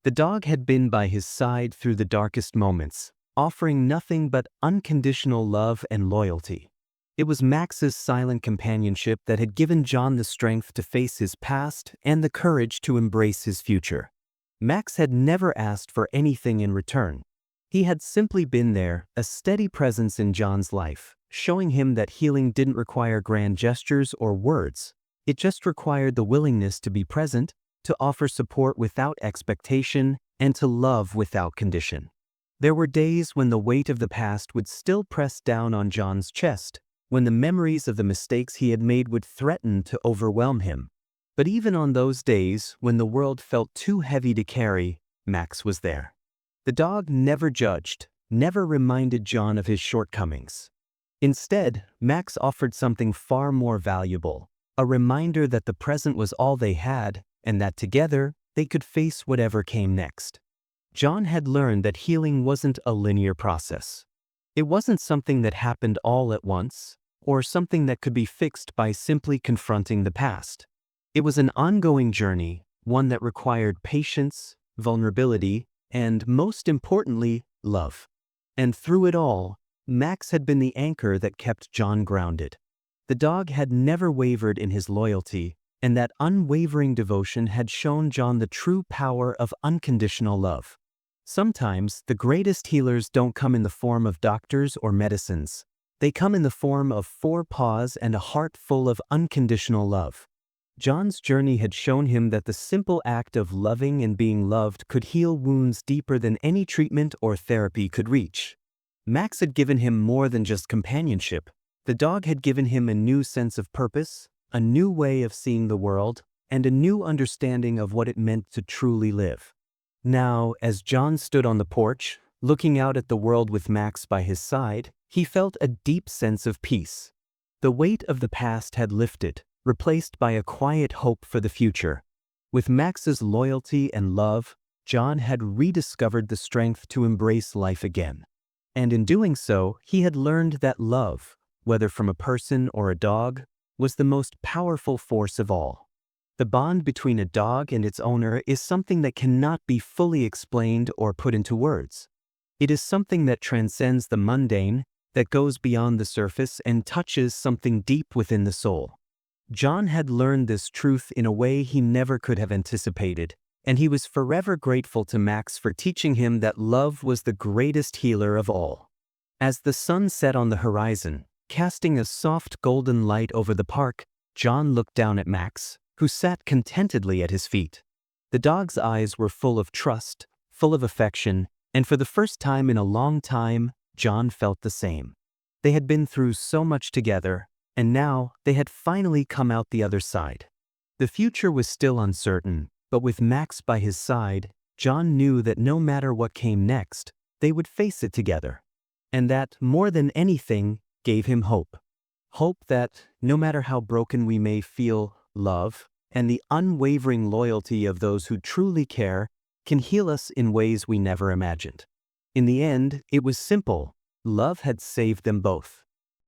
The dog had been by his side through the darkest moments, offering nothing but unconditional love and loyalty. It was Max's silent companionship that had given John the strength to face his past and the courage to embrace his future. Max had never asked for anything in return. He had simply been there, a steady presence in John's life, showing him that healing didn't require grand gestures or words. It just required the willingness to be present, to offer support without expectation, and to love without condition. There were days when the weight of the past would still press down on John's chest, when the memories of the mistakes he had made would threaten to overwhelm him. But even on those days, when the world felt too heavy to carry, Max was there. The dog never judged, never reminded John of his shortcomings. Instead, Max offered something far more valuable, a reminder that the present was all they had, and that together, they could face whatever came next. John had learned that healing wasn't a linear process. It wasn't something that happened all at once, or something that could be fixed by simply confronting the past. It was an ongoing journey, one that required patience, vulnerability, and, most importantly, love. And through it all, Max had been the anchor that kept John grounded. The dog had never wavered in his loyalty, and that unwavering devotion had shown John the true power of unconditional love. Sometimes, the greatest healers don't come in the form of doctors or medicines. They come in the form of 4 paws and a heart full of unconditional love. John's journey had shown him that the simple act of loving and being loved could heal wounds deeper than any treatment or therapy could reach. Max had given him more than just companionship. The dog had given him a new sense of purpose, a new way of seeing the world, and a new understanding of what it meant to truly live. Now, as John stood on the porch, looking out at the world with Max by his side, he felt a deep sense of peace. The weight of the past had lifted, replaced by a quiet hope for the future. With Max's loyalty and love, John had rediscovered the strength to embrace life again. And in doing so, he had learned that love, whether from a person or a dog, was the most powerful force of all. The bond between a dog and its owner is something that cannot be fully explained or put into words. It is something that transcends the mundane, that goes beyond the surface and touches something deep within the soul. John had learned this truth in a way he never could have anticipated, and he was forever grateful to Max for teaching him that love was the greatest healer of all. As the sun set on the horizon, casting a soft golden light over the park, John looked down at Max, who sat contentedly at his feet. The dog's eyes were full of trust, full of affection, and for the first time in a long time, John felt the same. They had been through so much together, and now they had finally come out the other side. The future was still uncertain, but with Max by his side, John knew that no matter what came next, they would face it together. And that, more than anything, gave him hope. Hope that, no matter how broken we may feel, love, and the unwavering loyalty of those who truly care, can heal us in ways we never imagined. In the end, it was simple. Love had saved them both.